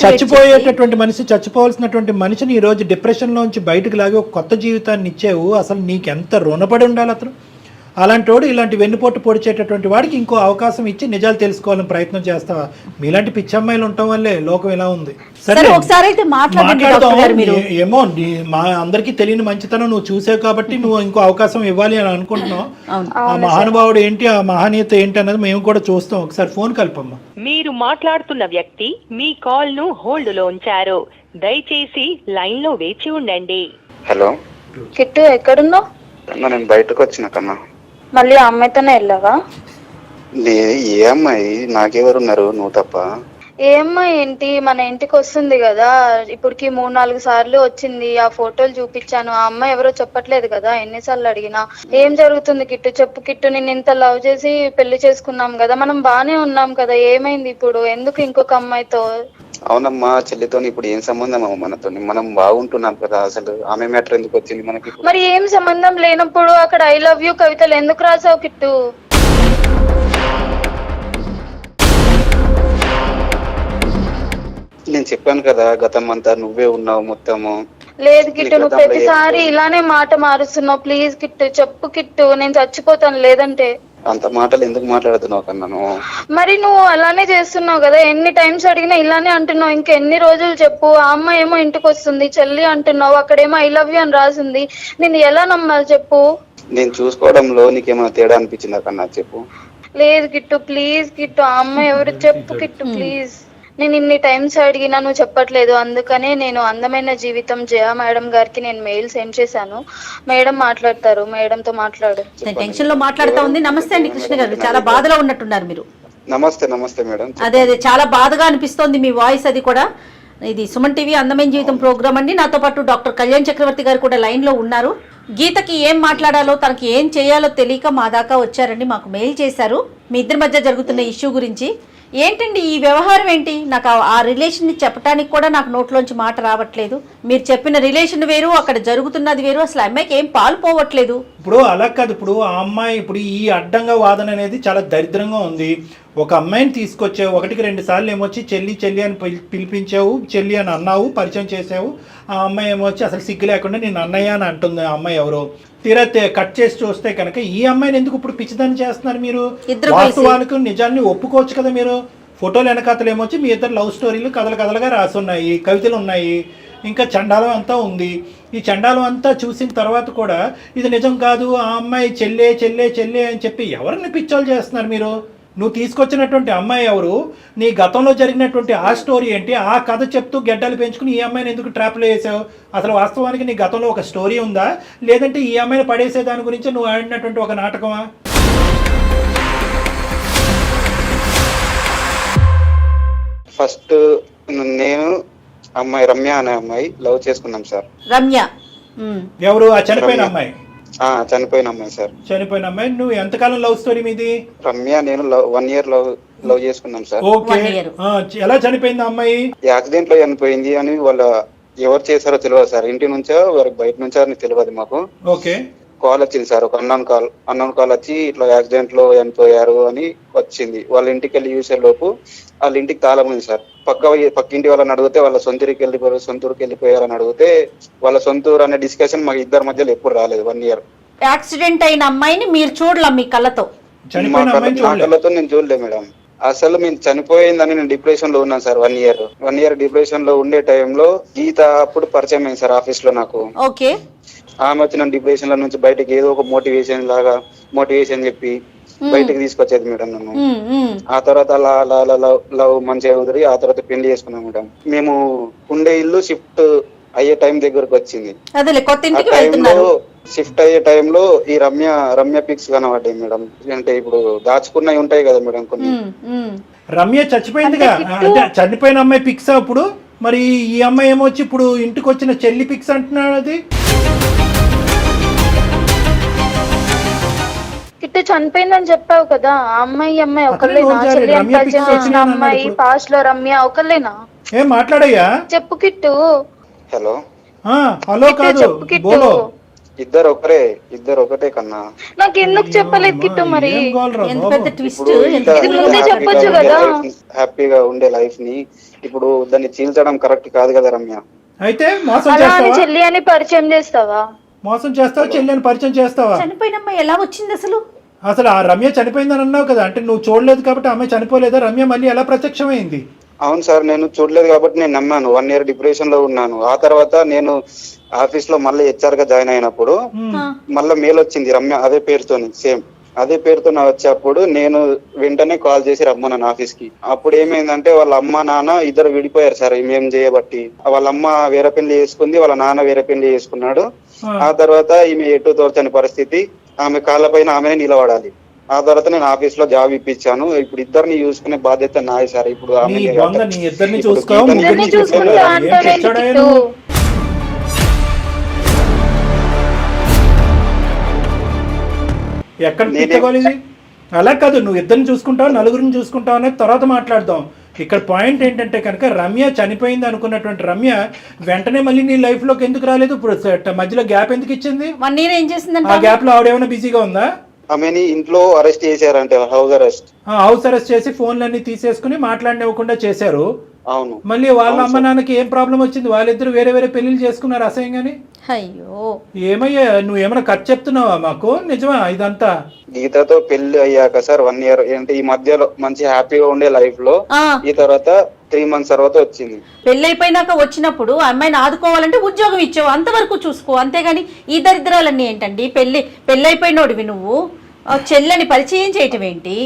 చచ్చిపోయేటటువంటి మనిషి, చచ్చిపోవాల్సినటువంటి మనిషిని ఈ రోజు డిప్రెషన్ లోంచి బయటకు లాగి ఒక కొత్త జీవితాన్ని ఇచ్చేవు. అసలు నీకెంత రుణపడి ఉండాలి అతను? అలాంటి వాడు ఇలాంటి వెన్నుపోటు పొడిచేటటువంటి వాడికి ఇంకో అవకాశం ఇచ్చి నిజాలు తెలుసుకోవాలని ప్రయత్నం చేస్తావా? మీలాంటి పిచ్చమ్మాయిలు ఉండటం వల్లే లోకం ఎలా ఉంది. ఏమో మా అందరికీ తెలియని మంచితనం నువ్వు చూసావు కాబట్టి నువ్వు ఇంకో అవకాశం ఇవ్వాలి అని అనుకుంటున్నావు. ఆ మహానుభావుడు ఏంటి, ఆ మహనీయత ఏంటి అన్నది మేము కూడా చూస్తాం. ఒకసారి ఫోన్ కలపమ్మా. మీరు మాట్లాడుతున్న వ్యక్తి మీ కాల్ ను హోల్డ్ లో ఉంచారు, దయచేసి లైన్ లో వేచి ఉండండి. హలో కిట్టు, ఎక్కడున్నావు? నేను బయటకు వచ్చిన కన్నా. మళ్ళీ ఆ అమ్మాయితోనే వెళ్ళావా? ఏ అమ్మాయి? నాకెవరున్నారు, నువ్వు తప్ప. ఏమ్మా ఏంటి మన ఇంటికి వస్తుంది కదా, ఇప్పటికి 3-4 సార్లు వచ్చింది. ఆ ఫోటోలు చూపించాను. ఆ అమ్మాయి ఎవరో చెప్పట్లేదు కదా, ఎన్నిసార్లు అడిగినా. ఏం జరుగుతుంది కిట్టు, చెప్పు కిట్టు. నేను ఇంత లవ్ చేసి పెళ్లి చేసుకున్నాం కదా, మనం బానే ఉన్నాం కదా, ఏమైంది ఇప్పుడు, ఎందుకు ఇంకొక అమ్మాయితో? అవునమ్మా, చెల్లితో ఇప్పుడు ఏం సంబంధం అమ్మ మనతో? మనం బాగుంటున్నాం కదా, అసలు ఆమె మ్యాటర్ ఎందుకు వచ్చింది మనకి? మరి ఏం సంబంధం లేనప్పుడు అక్కడ ఐ లవ్ యూ కవితలు ఎందుకు రాసావు కిట్టు? నేను చెప్పాను కదా, గతం అంతా నువ్వే ఉన్నావు మొత్తము. లేదు కిట్టు, నువ్వు ప్రతిసారి ఇలానే మాట మారుస్తున్నావు. ప్లీజ్ కిట్టు, చెప్పు కిట్టు, నేను చచ్చిపోతాను లేదంటే. అంత మాటలు ఎందుకు మాట్లాడుతున్నావు కన్నాను? మరి నువ్వు అలానే చేస్తున్నావు కదా, ఎన్ని టైమ్స్ అడిగినా ఇలానే అంటున్నావు. ఇంకా ఎన్ని రోజులు చెప్పు? ఆ అమ్మాయి ఏమో ఇంటికి వస్తుంది చెల్లి అంటున్నావు, అక్కడేమో ఐ లవ్ యూ అని రాసింది. నేను ఎలా నమ్మాలి చెప్పు? నేను చూసుకోవడంలో నీకేమైనా తేడా అనిపించిందా కన్నా చెప్పు? లేదు కిట్టు, ప్లీజ్ కిట్టు, ఆ అమ్మాయి ఎవరు చెప్పు కిట్టు ప్లీజ్. నేను ఇన్ని టైమ్స్ అడిగినా నువ్వు చెప్పట్లేదు. అందుకనే నేను అందమైన జీవితం జయ మేడం గారికి నేను మెయిల్ సెండ్ చేశాను. మేడం మాట్లాడతారు, మేడంతో మాట్లాడు. టెన్షన్ లో మాట్లాడుతా ఉంది. నమస్తే అండి కృష్ణ గారు, చాలా బాధలో ఉన్నట్టున్నారు మీరు. నమస్తే. నమస్తే మేడం. అదే చాలా బాధగా అనిపిస్తోంది మీ వాయిస్. అది కూడా ఇది సుమన్ టీవీ అందమైన జీవితం ప్రోగ్రామ్ అండి. నాతో పాటు డాక్టర్ కళ్యాణ్ చక్రవర్తి గారు కూడా లైన్ లో ఉన్నారు. గీతకి ఏం మాట్లాడాలో, తనకి ఏం చేయాలో తెలియక మా దాకా వచ్చారండి, మాకు మెయిల్ చేశారు మీ ఇద్దరి మధ్య జరుగుతున్న ఇష్యూ గురించి. ఏంటండి ఈ వ్యవహారం ఏంటి? నాకు ఆ రిలేషన్ ని చెప్పడానికి కూడా నాకు నోట్లోంచి మాట రావట్లేదు. మీరు చెప్పిన రిలేషన్ వేరు, అక్కడ జరుగుతున్నది వేరు. అసలు అమ్మాయికి ఏం పాలు పోవట్లేదు. ఇప్పుడు అలా కాదు. ఇప్పుడు ఆ అమ్మాయి ఇప్పుడు ఈ అడ్డంగా వాదన అనేది చాలా దరిద్రంగా ఉంది. ఒక అమ్మాయిని తీసుకొచ్చావు, 1-2 సార్లు ఏమొచ్చి చెల్లి చెల్లి అని పిలిపించావు, చెల్లి అని అన్నావు, పరిచయం చేసావు. ఆ అమ్మాయి ఏమొచ్చి అసలు సిగ్గు లేకుండా నేను అన్నయ్య అని అంటుంది. ఆ అమ్మాయి ఎవరో తీరా కట్ చేసి చూస్తే కనుక ఈ అమ్మాయిని ఎందుకు ఇప్పుడు పిచ్చిదాన్ని చేస్తున్నారు మీరు? వాస్తవాలకు నిజాన్ని ఒప్పుకోవచ్చు కదా మీరు. ఫోటోలు వెనకాతలు ఏమొచ్చి మీ ఇద్దరు లవ్ స్టోరీలు కథలుగా రాసి ఉన్నాయి, కవితలు ఉన్నాయి, ఇంకా చండాలం అంతా ఉంది. ఈ చండాలం అంతా చూసిన తర్వాత కూడా ఇది నిజం కాదు, ఆ అమ్మాయి చెల్లే చెల్లే చెల్లే అని చెప్పి ఎవరిని పిచ్చోలు చేస్తున్నారు మీరు? నువ్వు తీసుకొచ్చినటువంటి అమ్మాయి ఎవరు? నీ గతంలో జరిగినటువంటి ఆ స్టోరీ ఏంటి? ఆ కథ చెప్తూ గెడ్డలు పెంచుకుని ఈ అమ్మాయిని ఎందుకు ట్రాప్లో వేసావు? అసలు వాస్తవానికి నీ గతంలో ఒక స్టోరీ ఉందా, లేదంటే ఈ అమ్మాయిని పడేసే దాని గురించి నువ్వు ఆడినటువంటి ఒక నాటకమా? ఫస్ట్ నేను అమ్మాయి రమ్య అనే అమ్మాయి లవ్ చేసుకున్నాం సార్. రమ్య ఎవరు? ఆ చనిపోయిన అమ్మాయి? చనిపోయిన అమ్మాయి సార్. చనిపోయిన అమ్మాయి. నువ్వు ఎంతకాలం లవ్ స్టోరీ మీది? రమ్య నేను 1 year లవ్ చేసుకున్నాం సార్. ఓకే. ఎలా చనిపోయింది అమ్మాయి? యాక్సిడెంట్ లో చనిపోయింది అని వాళ్ళ ఎవరు చేశారో తెలియదు సార్. ఇంటి నుంచో వారికి బయట నుంచో అని తెలియదు మాకు. ఓకే. కాల్ వచ్చింది సార్, ఒక అన్నోన్ కాల్ వచ్చి ఇట్లా యాక్సిడెంట్ లో చనిపోయారు అని వచ్చింది. వాళ్ళ ఇంటికి వెళ్ళి చూసే లోపు వాళ్ళ ఇంటికి తాళం ఉంది సార్. పక్కింటి వాళ్ళని అడిగితే వాళ్ళ సొంతూరుకి వెళ్ళిపోయారు అని అడిగితే వాళ్ళ సొంతూరు అనే డిస్కషన్ మాకు ఇద్దరి మధ్యలో ఎప్పుడు రాలేదు. 1 year. యాక్సిడెంట్ అయిన అమ్మాయిని మీరు చూడలే మీ కళ్ళతో? నా కళ్ళతో నేను చూడలేదు మేడం. అసలు మేము చనిపోయిందని నేను డిప్రెషన్ లో ఉన్నాను సార్. 1 year డిప్రెషన్ లో ఉండే టైంలో గీత అప్పుడు పరిచయం అయింది సార్ ఆఫీస్ లో నాకు. ఓకే. ఆమె వచ్చిన డిప్రెషన్ లో నుంచి బయటకి ఏదో ఒక మోటివేషన్ చెప్పి బయటకు తీసుకొచ్చేది మేడం నన్ను. ఆ తర్వాత అలా లవ్ మంచిగా కుదిరి ఆ తర్వాత పెళ్లి చేసుకున్నాం మేడం. మేము ఉండే ఇల్లు షిఫ్ట్ అయ్యే టైం దగ్గరకు వచ్చింది. షిఫ్ట్ అయ్యే టైంలో ఈ రమ్య పిక్స్ కనబడ్డాయి మేడం. అంటే ఇప్పుడు దాచుకున్నవి ఉంటాయి కదా మేడం కొన్ని. రమ్య చచ్చిపోయిందిగా, అంటే చనిపోయిన అమ్మాయి పిక్స్. అప్పుడు మరి ఈ అమ్మాయి ఏమొచ్చి ఇప్పుడు ఇంటికి వచ్చిన చెల్లి పిక్స్ అంటున్నాడు. అది కిట్టు చనిపోయిందని చెప్పావు కదా, ఆ అమ్మాయి ఒకళ్ళేనా? చెల్లి అని పరిచయం చేసిన అమ్మాయి పాస్ట్ లో రమ్య ఒకళ్ళేనా? ఏం మాట్లాడయ్యా? చెప్పు కిట్టు. హలో హలో కాదు, బోలో. ఇద్దరు ఒకటే కన్నా. నాకు ఎందుకు చెప్పలేదు కిట్టు? మరి చెప్పొచ్చు కదా. హ్యాపీగా ఉండే లైఫ్ ని ఇప్పుడు దాన్ని చీల్చడం కరెక్ట్ కాదు కదా రమ్య. అయితే మోసం చెల్లి అని పరిచయం చేస్తావా? మోసం చేస్తావా? చెల్లి అని పరిచయం చేస్తావా? చనిపోయిన అమ్మాయి ఎలా వచ్చింది అసలు? ఆ రమ్య చనిపోయిందని అన్నావు కదా, అంటే నువ్వు చూడలేదు కాబట్టి అమ్మాయి చనిపోలేదా? రమ్య మళ్ళీ ఎలా ప్రత్యక్షమైంది? అవును సార్, నేను చూడలేదు కాబట్టి నేను నమ్మాను. 1 year డిప్రెషన్ లో ఉన్నాను. ఆ తర్వాత నేను ఆఫీస్ లో మళ్ళీ హెచ్ఆర్ గా జాయిన్ అయినప్పుడు మళ్ళీ మెయిల్ వచ్చింది రమ్య అదే పేరుతో, సేమ్ అదే పేరుతో వచ్చేప్పుడు నేను వెంటనే కాల్ చేసి రమ్మన్నాను ఆఫీస్ కి. అప్పుడు ఏమైందంటే వాళ్ళ అమ్మ నాన్న ఇద్దరు విడిపోయారు సార్ మేము చేయబట్టి. వాళ్ళ అమ్మ వేరే పెళ్లి చేసుకుంది, వాళ్ళ నాన్న వేరే పెళ్లి చేసుకున్నాడు. ఆ తర్వాత ఈమె ఎటు తోచని పరిస్థితి, ఆమె కాళ్ళ పైన ఆమెనే నిలబడాలి. ఆ తర్వాత నేను ఆఫీస్ లో జాబ్ ఇప్పించాను. ఇప్పుడు ఇద్దరిని చూసుకునే బాధ్యత నాది సార్. ఇప్పుడు నీ ఆమె బొంద నీ ఇద్దరిని ఇప్పుడు చూసుకో, గీతని ముగ్గురిని ఇద్దరిని చూసుకో. చూసుకుంటా ఏం అంటావేంటి పిచ్చోడా కిట్టు? నువ్వు? ఎక్కడ పిచ్చగోలు ఇది? అలా కాదు, నువ్వు ఇద్దరిని చూసుకుంటావు, నలుగురిని చూసుకుంటావు అనేది తర్వాత మాట్లాడదాం. ఇక్కడ పాయింట్ ఏంటంటే కనుక రమ్య చనిపోయింది అనుకున్నటువంటి రమ్య వెంటనే మళ్ళీ నీ లైఫ్ లోకి ఎందుకు రాలేదు? ఇప్పుడు మధ్యలో గ్యాప్ ఎందుకు ఇచ్చింది? 1 year ఏం ఆ చేసిందంట? గ్యాప్ లో ఆవిడేమైనా బిజీగా ఉందా? ఆమెని ఇంట్లో అరెస్ట్ చేశారంటే, హౌస్ అరెస్ట్. హౌస్ అరెస్ట్ చేసి ఫోన్లన్నీ తీసేసుకుని మాట్లాడనివ్వకుండా చేశారు. అవును. మళ్ళీ వాళ్ళ అమ్మ నాన్నకి ఏం ప్రాబ్లం వచ్చింది? వాళ్ళిద్దరు వేరే వేరే పెళ్లిళ్ళు చేసుకున్నారు అసహ్యంగాని. అయ్యో, ఏమయ్యా నువ్వు ఏమైనా ఖర్చు చెప్తున్నావా మాకు? నిజమా ఇదంతా? గీతతో పెళ్లి అయ్యాక సార్ 1 year అంటే ఈ మధ్యలో మంచి హ్యాపీగా ఉండే లైఫ్ లో ఆ, ఈ తర్వాత 3 months తర్వాత వచ్చింది. పెళ్ళైపోయినాక వచ్చినప్పుడు ఆ అమ్మాయిని ఆదుకోవాలంటే ఉద్యోగం ఇచ్చావు, అంతవరకు చూసుకో. అంతేగాని ఈ దరిద్రాలన్నీ ఏంటండి? పెళ్ళైపోయినోడివి నువ్వు చెల్లెని పరిచయం చేయటం ఏంటి?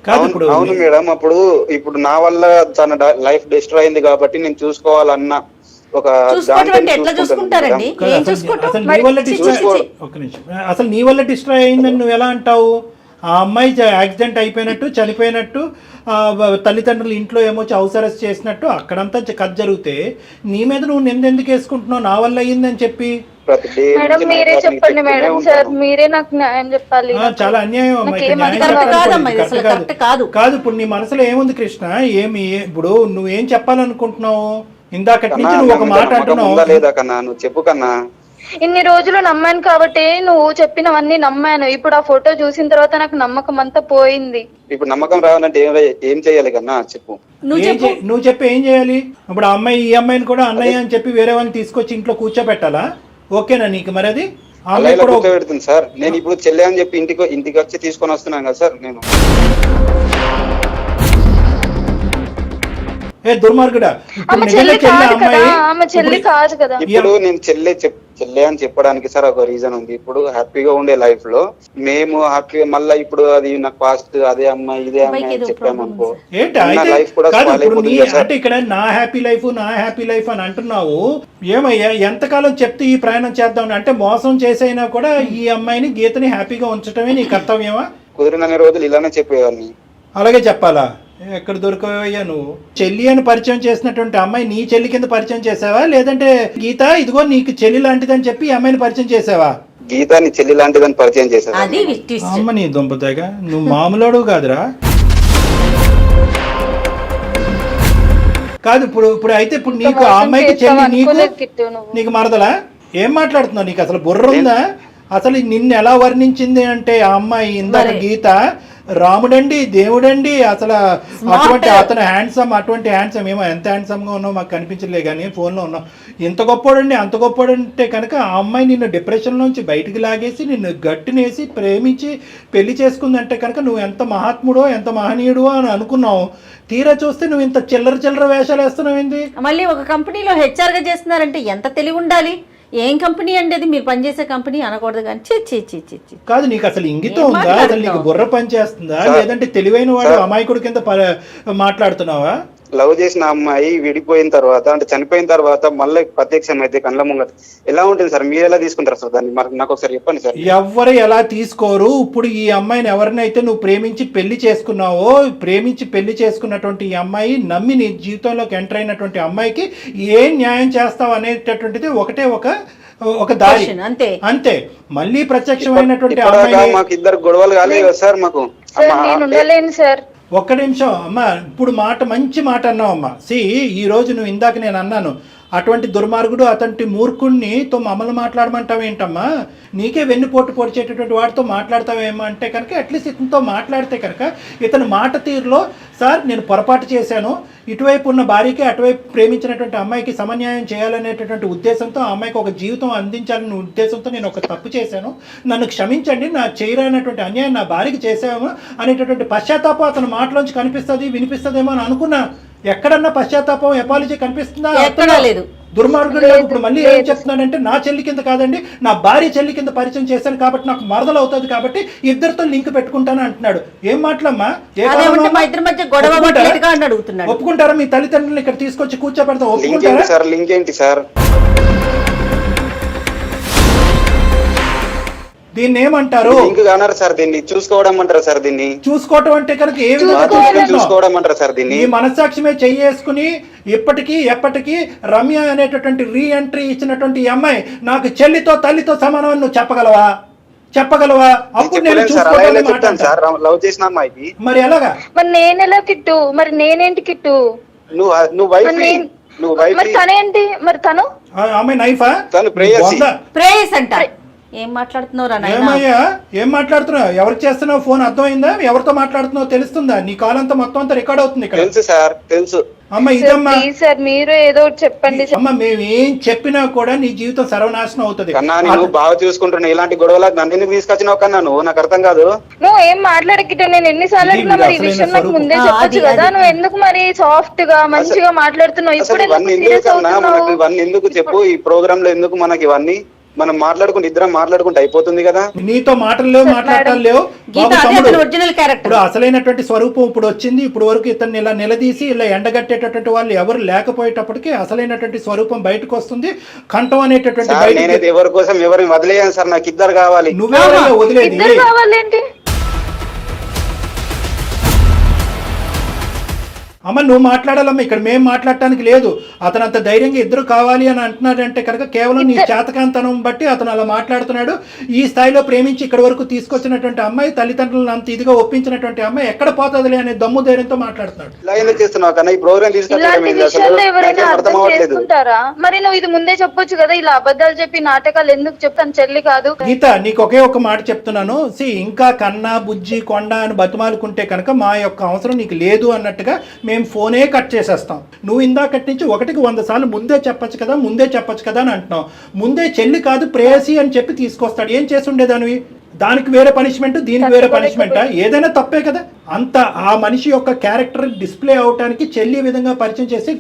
కాదు ఇప్పుడు అవును మేడం. ఇప్పుడు నా వల్ల తన లైఫ్ డిస్ట్రాయ్ అయింది కాబట్టి నేను చూసుకోవాలన్న ఒక చూసుకోవటం అంటే ఎట్లా చూసుకుంటారండి? కాదు, ఏం అసలు చూసుకుంటాం? నీ వల్ల డిస్ట్రాయ్ ఒక్క నిమిషం. అసలు నీ వల్ల డిస్ట్రాయ్ అయిందని నువ్వు ఎలా అంటావు? ఆ అమ్మాయి యాక్సిడెంట్ అయిపోయినట్టు, చనిపోయినట్టు, తల్లిదండ్రులు ఇంట్లో ఏమొచ్చి హౌస్ అరెస్ట్ చేసినట్టు అక్కడంతా కథ జరిగితే నీ మీద నువ్వు నిందెందుకు వేసుకుంటున్నావు? నా వల్ల అయ్యిందని చెప్పి. మేడం మీరే చెప్పండి మేడం. సార్ మీరే నాకు న్యాయం చెప్పాలి. చాలా అన్యాయం అమ్మా. ఇక్కడ నాకేం న్యాయం అధికారం చెప్పడానికి కాదమ్మా, ఇది కరెక్ట్ అసలు కాదు. కరెక్ట్ కాదు. కాదు ఇప్పుడు నీ మనసులో ఏముంది కృష్ణ? ఇప్పుడు నువ్వేం చెప్పాలనుకుంటున్నావు? ఇందాకటి నుంచి నువ్వు ఒక మాట అంటున్నావు. లేదా కన్నా నువ్వు చెప్పు కన్నా. ఇన్ని రోజులు నమ్మాను కాబట్టి నువ్వు చెప్పినవన్నీ నమ్మాను. ఇప్పుడు ఆ ఫోటో చూసిన తర్వాత నాకు నమ్మకం అంతా పోయింది. ఇప్పుడు నమ్మకం రావాలంటే ఏం చేయాలి కన్నా చెప్పు. నువ్వు చెప్పి ఏం చేయాలి? ఇప్పుడు ఆ అమ్మాయి ఈ అమ్మాయిని కూడా అన్నయ్య అని చెప్పి వేరే వాళ్ళని తీసుకొచ్చి ఇంట్లో కూర్చోబెట్టాలా? ఓకేనా నీకు? మరి అది ఆ అలా అమ్మాయి ఇలా కూడా కూర్చోబెడుతుంది సార్. నేను ఇప్పుడు చెల్లె అని చెప్పి ఇంటికి వచ్చి తీసుకొని వస్తున్నాను కదా సార్ నేను. ఏ దుర్మార్గుడా, ఇప్పుడు ఆమె నిజంగా చెల్లి చెల్లి కాదు కదా, అమ్మాయి ఆమె చెల్లి కాదు కదా. ఇప్పుడు నేను చెల్లె అని చెప్పడానికి సార్ ఒక రీజన్ ఉంది. ఇప్పుడు హ్యాపీగా ఉండే లైఫ్ లో మేము హ్యాపీగా మళ్ళీ ఇప్పుడు అది నాకు పాస్ట్ అదే అమ్మాయి ఇదే అమ్మాయి అని చెప్పామనుకో, ఏంటా నా అయితే? లైఫ్ కూడా కాదు స్పాయిల్ ఇప్పుడు నీ అయిపోతుంది సార్. అంటే ఇక్కడ నా హ్యాపీ లైఫ్ అని అంటున్నావు. ఏమయ్యా ఎంతకాలం చెప్తే ఈ ప్రయాణం చేద్దాం అంటే మోసం చేసైనా కూడా ఈ అమ్మాయిని గీతని హ్యాపీగా ఉంచటమే నీ కర్తవ్యమా? కుదిరినన్ని రోజులు ఇలానే చెప్పేవాడిని. అలాగే చెప్పాలా? ఎక్కడ దొరకవయ్యా నువ్వు? చెల్లి అని పరిచయం చేసినటువంటి అమ్మాయి నీ చెల్లి కింద పరిచయం చేసావా, లేదంటే గీత ఇదిగో నీకు చెల్లి లాంటిదని చెప్పి ఈ అమ్మాయిని పరిచయం చేసావా? గీతాని చెల్లి లాంటిదని పరిచయం చేశాను. అది twist. అమ్మ నీ దుంపతేగా, నువ్వు మామూలుడు కాదురా. కాదు ఇప్పుడు అయితే ఇప్పుడు నీకు ఆ అమ్మాయికి చెల్లి, నీకు మరదలా? ఏం మాట్లాడుతున్నావు? నీకు అసలు బుర్ర ఉందా? అసలు నిన్ను ఎలా వర్ణించింది అంటే ఆ అమ్మాయి ఇందాక గీత, రాముడండి, దేవుడండి, అసలు అటువంటి అతను అటువంటి హ్యాండ్సమ్ ఏమో ఎంత హ్యాండ్సమ్ గా ఉన్నావు మాకు కనిపించలే కానీ ఫోన్లో ఉన్నావు. ఇంత గొప్పోడండి అంత గొప్పోడంటే కనుక ఆ అమ్మాయి నిన్ను డిప్రెషన్ నుంచి బయటికి లాగేసి నిన్ను గట్టినేసి ప్రేమించి పెళ్లి చేసుకుందంటే కనుక నువ్వు ఎంత మహాత్ముడో ఎంత మహనీయుడో అని అనుకున్నావు. తీరా చూస్తే నువ్వు ఇంత చిల్లర వేషాలు వేస్తున్నావు ఏంది? మళ్ళీ ఒక కంపెనీలో HR గా చేస్తున్నారంటే ఎంత తెలివి ఉండాలి? ఏం కంపెనీ అండి అది? మీరు పనిచేసే కంపెనీ అనకూడదు కానీ చి. కాదు, నీకు అసలు ఇంగితం ఉందా? అసలు నీకు బుర్ర పని చేస్తుందా? లేదంటే తెలివైన వాడు అమాయకుడి కింద మాట్లాడుతున్నావా? లవ్ చేసిన అమ్మాయి విడిపోయిన తర్వాత అంటే చనిపోయిన తర్వాత మళ్ళీ ప్రత్యక్షం అయితే కళ్ళ ముంగట ఎలా ఉంటుంది సార్? మీరు ఎలా తీసుకుంటారు సార్ దాన్ని? మరి నాకు ఒకసారి చెప్పండి సార్. ఎవరు ఎలా తీసుకోరు. ఇప్పుడు ఈ అమ్మాయిని ఎవరినైతే నువ్వు ప్రేమించి పెళ్లి చేసుకున్నావో, ప్రేమించి పెళ్లి చేసుకున్నటువంటి ఈ అమ్మాయి నమ్మి నీ జీవితంలోకి ఎంటర్ అయినటువంటి అమ్మాయికి ఏం న్యాయం చేస్తావు అనేటటువంటిది ఒక దారి అంతే. మళ్ళీ ప్రత్యక్షమైనటువంటి అమ్మాయి మాకు ఇద్దరు గొడవలు కాలేదు కదా సార్ మాకు. నేను ఉండలేను సార్. ఒక్క నిమిషం అమ్మా, ఇప్పుడు మంచి మాట అన్నావు అమ్మా. ఈ రోజు నువ్వు ఇందాక నేను అన్నాను అటువంటి దుర్మార్గుడు అటువంటి మూర్ఖుణ్ణి తో మమ్మల్ని మాట్లాడమంటావేంటమ్మా? నీకే వెన్నుపోటు పొడిచేటటువంటి వాడితో మాట్లాడతావేమో అంటే కనుక అట్లీస్ట్ ఇతనితో మాట్లాడితే కనుక ఇతని మాట తీరులో సార్ నేను పొరపాటు చేశాను, ఇటువైపు ఉన్న భార్యకి అటువైపు ప్రేమించినటువంటి అమ్మాయికి సమన్యాయం చేయాలనేటటువంటి ఉద్దేశంతో ఆ అమ్మాయికి ఒక జీవితం అందించాలనే ఉద్దేశంతో నేను ఒక తప్పు చేశాను, నన్ను క్షమించండి, నా చేయరానటువంటి అన్యాయం నా భార్యకి చేసాము అనేటటువంటి పశ్చాత్తాపం అతని మాటలోంచి కనిపిస్తుంది వినిపిస్తుందేమో అని అనుకున్నా. ఎక్కడన్నా పశ్చాత్తాపం ఎపాలజీ కనిపిస్తుందా? ఎక్కడా లేదు. దుర్మార్గుడు ఇప్పుడు మళ్ళీ ఏం చెప్తున్నాడంటే నా చెల్లి కింద కాదండి నా భార్య చెల్లి కింద పరిచయం చేశాను కాబట్టి నాకు మరదలు అవుతుంది కాబట్టి ఇద్దరితో లింక్ పెట్టుకుంటాను అంటున్నాడు. ఏం మాటలమ్మా? ఒప్పుకుంటారా? మీ తల్లిదండ్రులు ఇక్కడ తీసుకొచ్చి కూర్చోబెడతా ఒప్పుకుంటారా? లింక్ ఏంటి సార్? దీన్ని ఏమంటారు? లింక్ అన్నారు సార్, దీన్ని చూసుకోవడం అంటారు సార్. దీన్ని చూసుకోవటం అంటే కనుక ఏ విధంగా బాధ్యతగా చూసుకోవడం అంటారు సార్. దీన్ని ఈ మనస్సాక్షిమే చెయ్యేసుకుని ఇప్పటికీ ఎప్పటికీ రమ్య అనేటటువంటి రీ ఎంట్రీ ఇచ్చినటువంటి ఈ అమ్మాయి నాకు చెల్లితో తల్లితో సమానం అని నువ్వు చెప్పగలవా? అప్పుడు నేను చెప్తాను సార్ లవ్ చేసిన అమ్మాయికి. మరి ఎలాగా? మరి నేనెలా కిట్టు? మరి నేనేంటి కిట్టు? నువ్వు వైఫ్ మరి తనేంటి? మరి తను అమ్మాయి నైఫా? తను ప్రేయసి. ప్రేయస్ అంట. ఏం మాట్లాడుతున్నారా నాయనా? ఏమయ్యా ఏం మాట్లాడుతున్నావు? ఎవరికి చేస్తున్నావు ఫోన్? అర్థమైందా? ఎవరితో మాట్లాడుతున్నావు తెలుస్తుందా? నీ కాల్ అంతా మొత్తం అంతా రికార్డ్ అవుతుంది ఇక్కడ. తెలుసు సార్, తెలుసు. అమ్మ ఇదమ్మా సార్ మీరు ఏదో ఒకటి చెప్పండి. అమ్మ మేము ఏం చెప్పినా కూడా నీ జీవితం సర్వనాశనం అవుతుంది. కన్నా నేను బాగా చూసుకుంటున్నా, ఇలాంటి గొడవలకు నన్ను ఎందుకు తీసుకొచ్చినావు కన్నా? నువ్వు నాకు అర్థం కాదు. నువ్వు ఏం మాట్లాడకిట? నేను ఎన్నిసార్లు అడిగినా మరి ఈ విషయం నాకు ముందే చెప్పొచ్చు కదా. నువ్వు ఎందుకు మరి సాఫ్ట్ గా మంచిగా మాట్లాడుతున్నావు? ఇప్పుడు ఇవన్నీ ఎందుకు చెప్పు? ఈ ప్రోగ్రామ్ లో ఎందుకు మనకి ఇవన్నీ? మనం మాట్లాడుకుంటే ఇద్దరం మాట్లాడుకుంటే అయిపోతుంది కదా. నీతో మాటలు లేవు, మాట్లాడటం లేవు. ఒరిజినల్ క్యారెక్టర్ ఇప్పుడు అసలైనటువంటి స్వరూపం ఇప్పుడు వచ్చింది. ఇప్పుడు వరకు ఇతన్ని ఇలా నిలదీసి ఇలా ఎండగట్టేటటువంటి వాళ్ళు ఎవరు లేకపోయేటప్పటికి అసలైనటువంటి స్వరూపం బయటకు వస్తుంది. కంఠం అనేటటువంటి నేనైతే ఎవరి కోసం ఎవరిని వదిలేయాను సార్, నాకు ఇద్దరు కావాలి. నువ్వెవరో వదిలేది కావాలేంటి? అమ్మ నువ్వు మాట్లాడాలమ్మా, ఇక్కడ మేము మాట్లాడటానికి లేదు. అతను అంత ధైర్యంగా ఇద్దరు కావాలి అని అంటున్నాడంటే కనుక కేవలం నీ చేతకాంతనం బట్టి అతను అలా మాట్లాడుతున్నాడు. ఈ స్థాయిలో ప్రేమించి ఇక్కడ వరకు తీసుకొచ్చినటువంటి అమ్మాయి, తల్లిదండ్రులను అంత ఇదిగా ఒప్పించినటువంటి అమ్మాయి ఎక్కడ పోతుందిలే అనే దమ్ము ధైర్యంతో మాట్లాడుతున్నాడు. మరి నువ్వు ఇది ముందే చెప్పొచ్చు కదా. ఇలా అబద్ధాలు చెప్పి నాటకాలు ఎందుకు చెప్తాను? చెల్లి కాదు గీత, నీకు ఒకే ఒక మాట చెప్తున్నాను. ఇంకా కన్నా బుజ్జి కొండ అని బతిమాలుకుంటే కనుక మా యొక్క అవసరం నీకు లేదు అన్నట్టుగా మేము ఫోనే కట్ చేసేస్తాం. నువ్వు ఇందాకటి నుంచి 1కి 100 సార్లు ముందే చెప్పచ్చు కదా అని అంటున్నావు. ముందే చెల్లి కాదు ప్రేయసి అని చెప్పి తీసుకొస్తాడు. ఏం చేసి ఉండేదానివి? దానికి వేరే పనిష్మెంట్, దీనికి వేరే పనిష్మెంటా? ఏదైనా తప్పే కదా. అంత ఆ మనిషి యొక్క క్యారెక్టర్ డిస్ప్లే అవటానికి చెల్లి విధంగా పరిచయం చేసి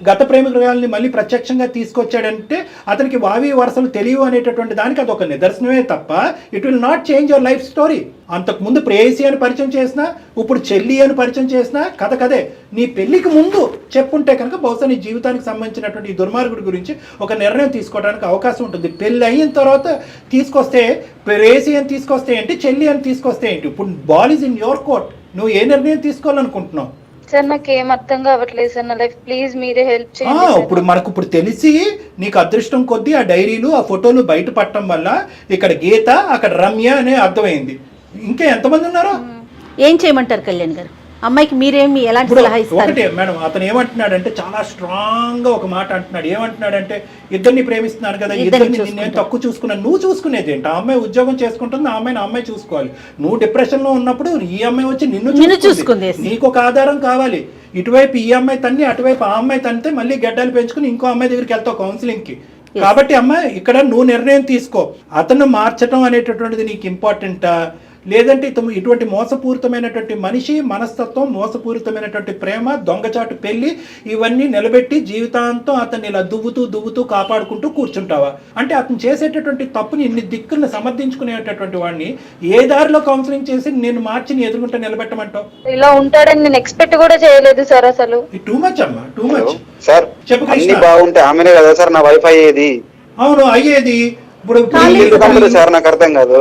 గత ప్రేమికురాలని మళ్ళీ ప్రత్యక్షంగా తీసుకొచ్చాడంటే అతనికి వావి వరసలు తెలియవు అనేటటువంటి దానికి అదొక నిదర్శనమే తప్ప it will not change your life story. అంతకుముందు ప్రేయసి అని పరిచయం చేసినా, ఇప్పుడు చెల్లి అని పరిచయం చేసినా కథ కదే. నీ పెళ్లికి ముందు చెప్పుంటే కనుక బహుశా నీ జీవితానికి సంబంధించినటువంటి ఈ దుర్మార్గుడి గురించి ఒక నిర్ణయం తీసుకోవడానికి అవకాశం ఉంటుంది. పెళ్ళి అయిన తర్వాత తీసుకొస్తే ప్రేయసి అని తీసుకొస్తే ఏంటి, చెల్లి అని తీసుకొస్తే ఏంటి? ఇప్పుడు ball is in your court. నువ్వు ఏ నిర్ణయం తీసుకోవాలనుకుంటున్నావు? సార్ నాకు ఏం అర్థం కావట్లేదు సార్. నా లైఫ్ ప్లీజ్ మీరే హెల్ప్ చేయండి. ఇప్పుడు మనకు ఇప్పుడు తెలిసి నీకు అదృష్టం కొద్దీ ఆ డైరీలు ఆ ఫోటోలు బయట పట్టడం వల్ల ఇక్కడ గీత అక్కడ రమ్య అనే అర్థమైంది. ఇంకా ఎంతమంది ఉన్నారు? ఏం చేయమంటారు కళ్యాణ్ గారు? అమ్మాయికి మీరేమి ఎలాంటి సలహా ఇస్తారు? ఒకటే మేడం, అతను ఏమంటున్నాడంటే చాలా స్ట్రాంగ్ గా ఒక మాట అంటున్నాడు. ఏమంటున్నాడంటే ఇద్దరిని ప్రేమిస్తున్నాను కదా, ఇద్దరిని నేను తక్కువ చూసుకున్నాను. నువ్వు చూసుకునేది ఏంటి? ఆ అమ్మాయి ఉద్యోగం చేసుకుంటుంది, ఆ అమ్మాయిని అమ్మాయి చూసుకోవాలి. నువ్వు డిప్రెషన్ లో ఉన్నప్పుడు ఈ అమ్మాయి వచ్చి నిన్ను చూసుకుంది. నీకు ఒక ఆధారం కావాలి. ఇటువైపు ఈ అమ్మాయి తన్ని, అటువైపు ఆ అమ్మాయి తన్నితే మళ్ళీ గడ్డలు పెంచుకుని ఇంకో అమ్మాయి దగ్గరికి వెళ్తావు కౌన్సిలింగ్ కి. కాబట్టి అమ్మాయి ఇక్కడ నువ్వు నిర్ణయం తీసుకో. అతను మార్చడం అనేటటువంటిది నీకు ఇంపార్టెంటా, లేదంటే ఇటువంటి మోసపూరితమైనటువంటి మనిషి మనస్తత్వం, మోసపూరితమైనటువంటి ప్రేమ, దొంగచాటు పెళ్లి ఇవన్నీ నిలబెట్టి జీవితాంతం అతన్ని ఇలా దువ్వుతూ కాపాడుకుంటూ కూర్చుంటావా? అంటే అతను చేసేటటువంటి తప్పుని ఇన్ని దిక్కులను సమర్థించుకునేటటువంటి వాడిని ఏ దారిలో కౌన్సిలింగ్ చేసి నేను మార్చి ఎదుర్కొంటే నిలబెట్టమంటావు? ఇలా ఉంటాడని నేను ఎక్స్పెక్ట్ కూడా చేయలేదు సార్. అసలు టూ మచ్ అమ్మా, టూ మచ్. సార్ అన్ని బాగుంటే ఆమెనే కదా సార్ నా వైఫ్ అయ్యేది. అవును అయ్యేది. ఇప్పుడు సార్ నాకు అర్థం కాదు.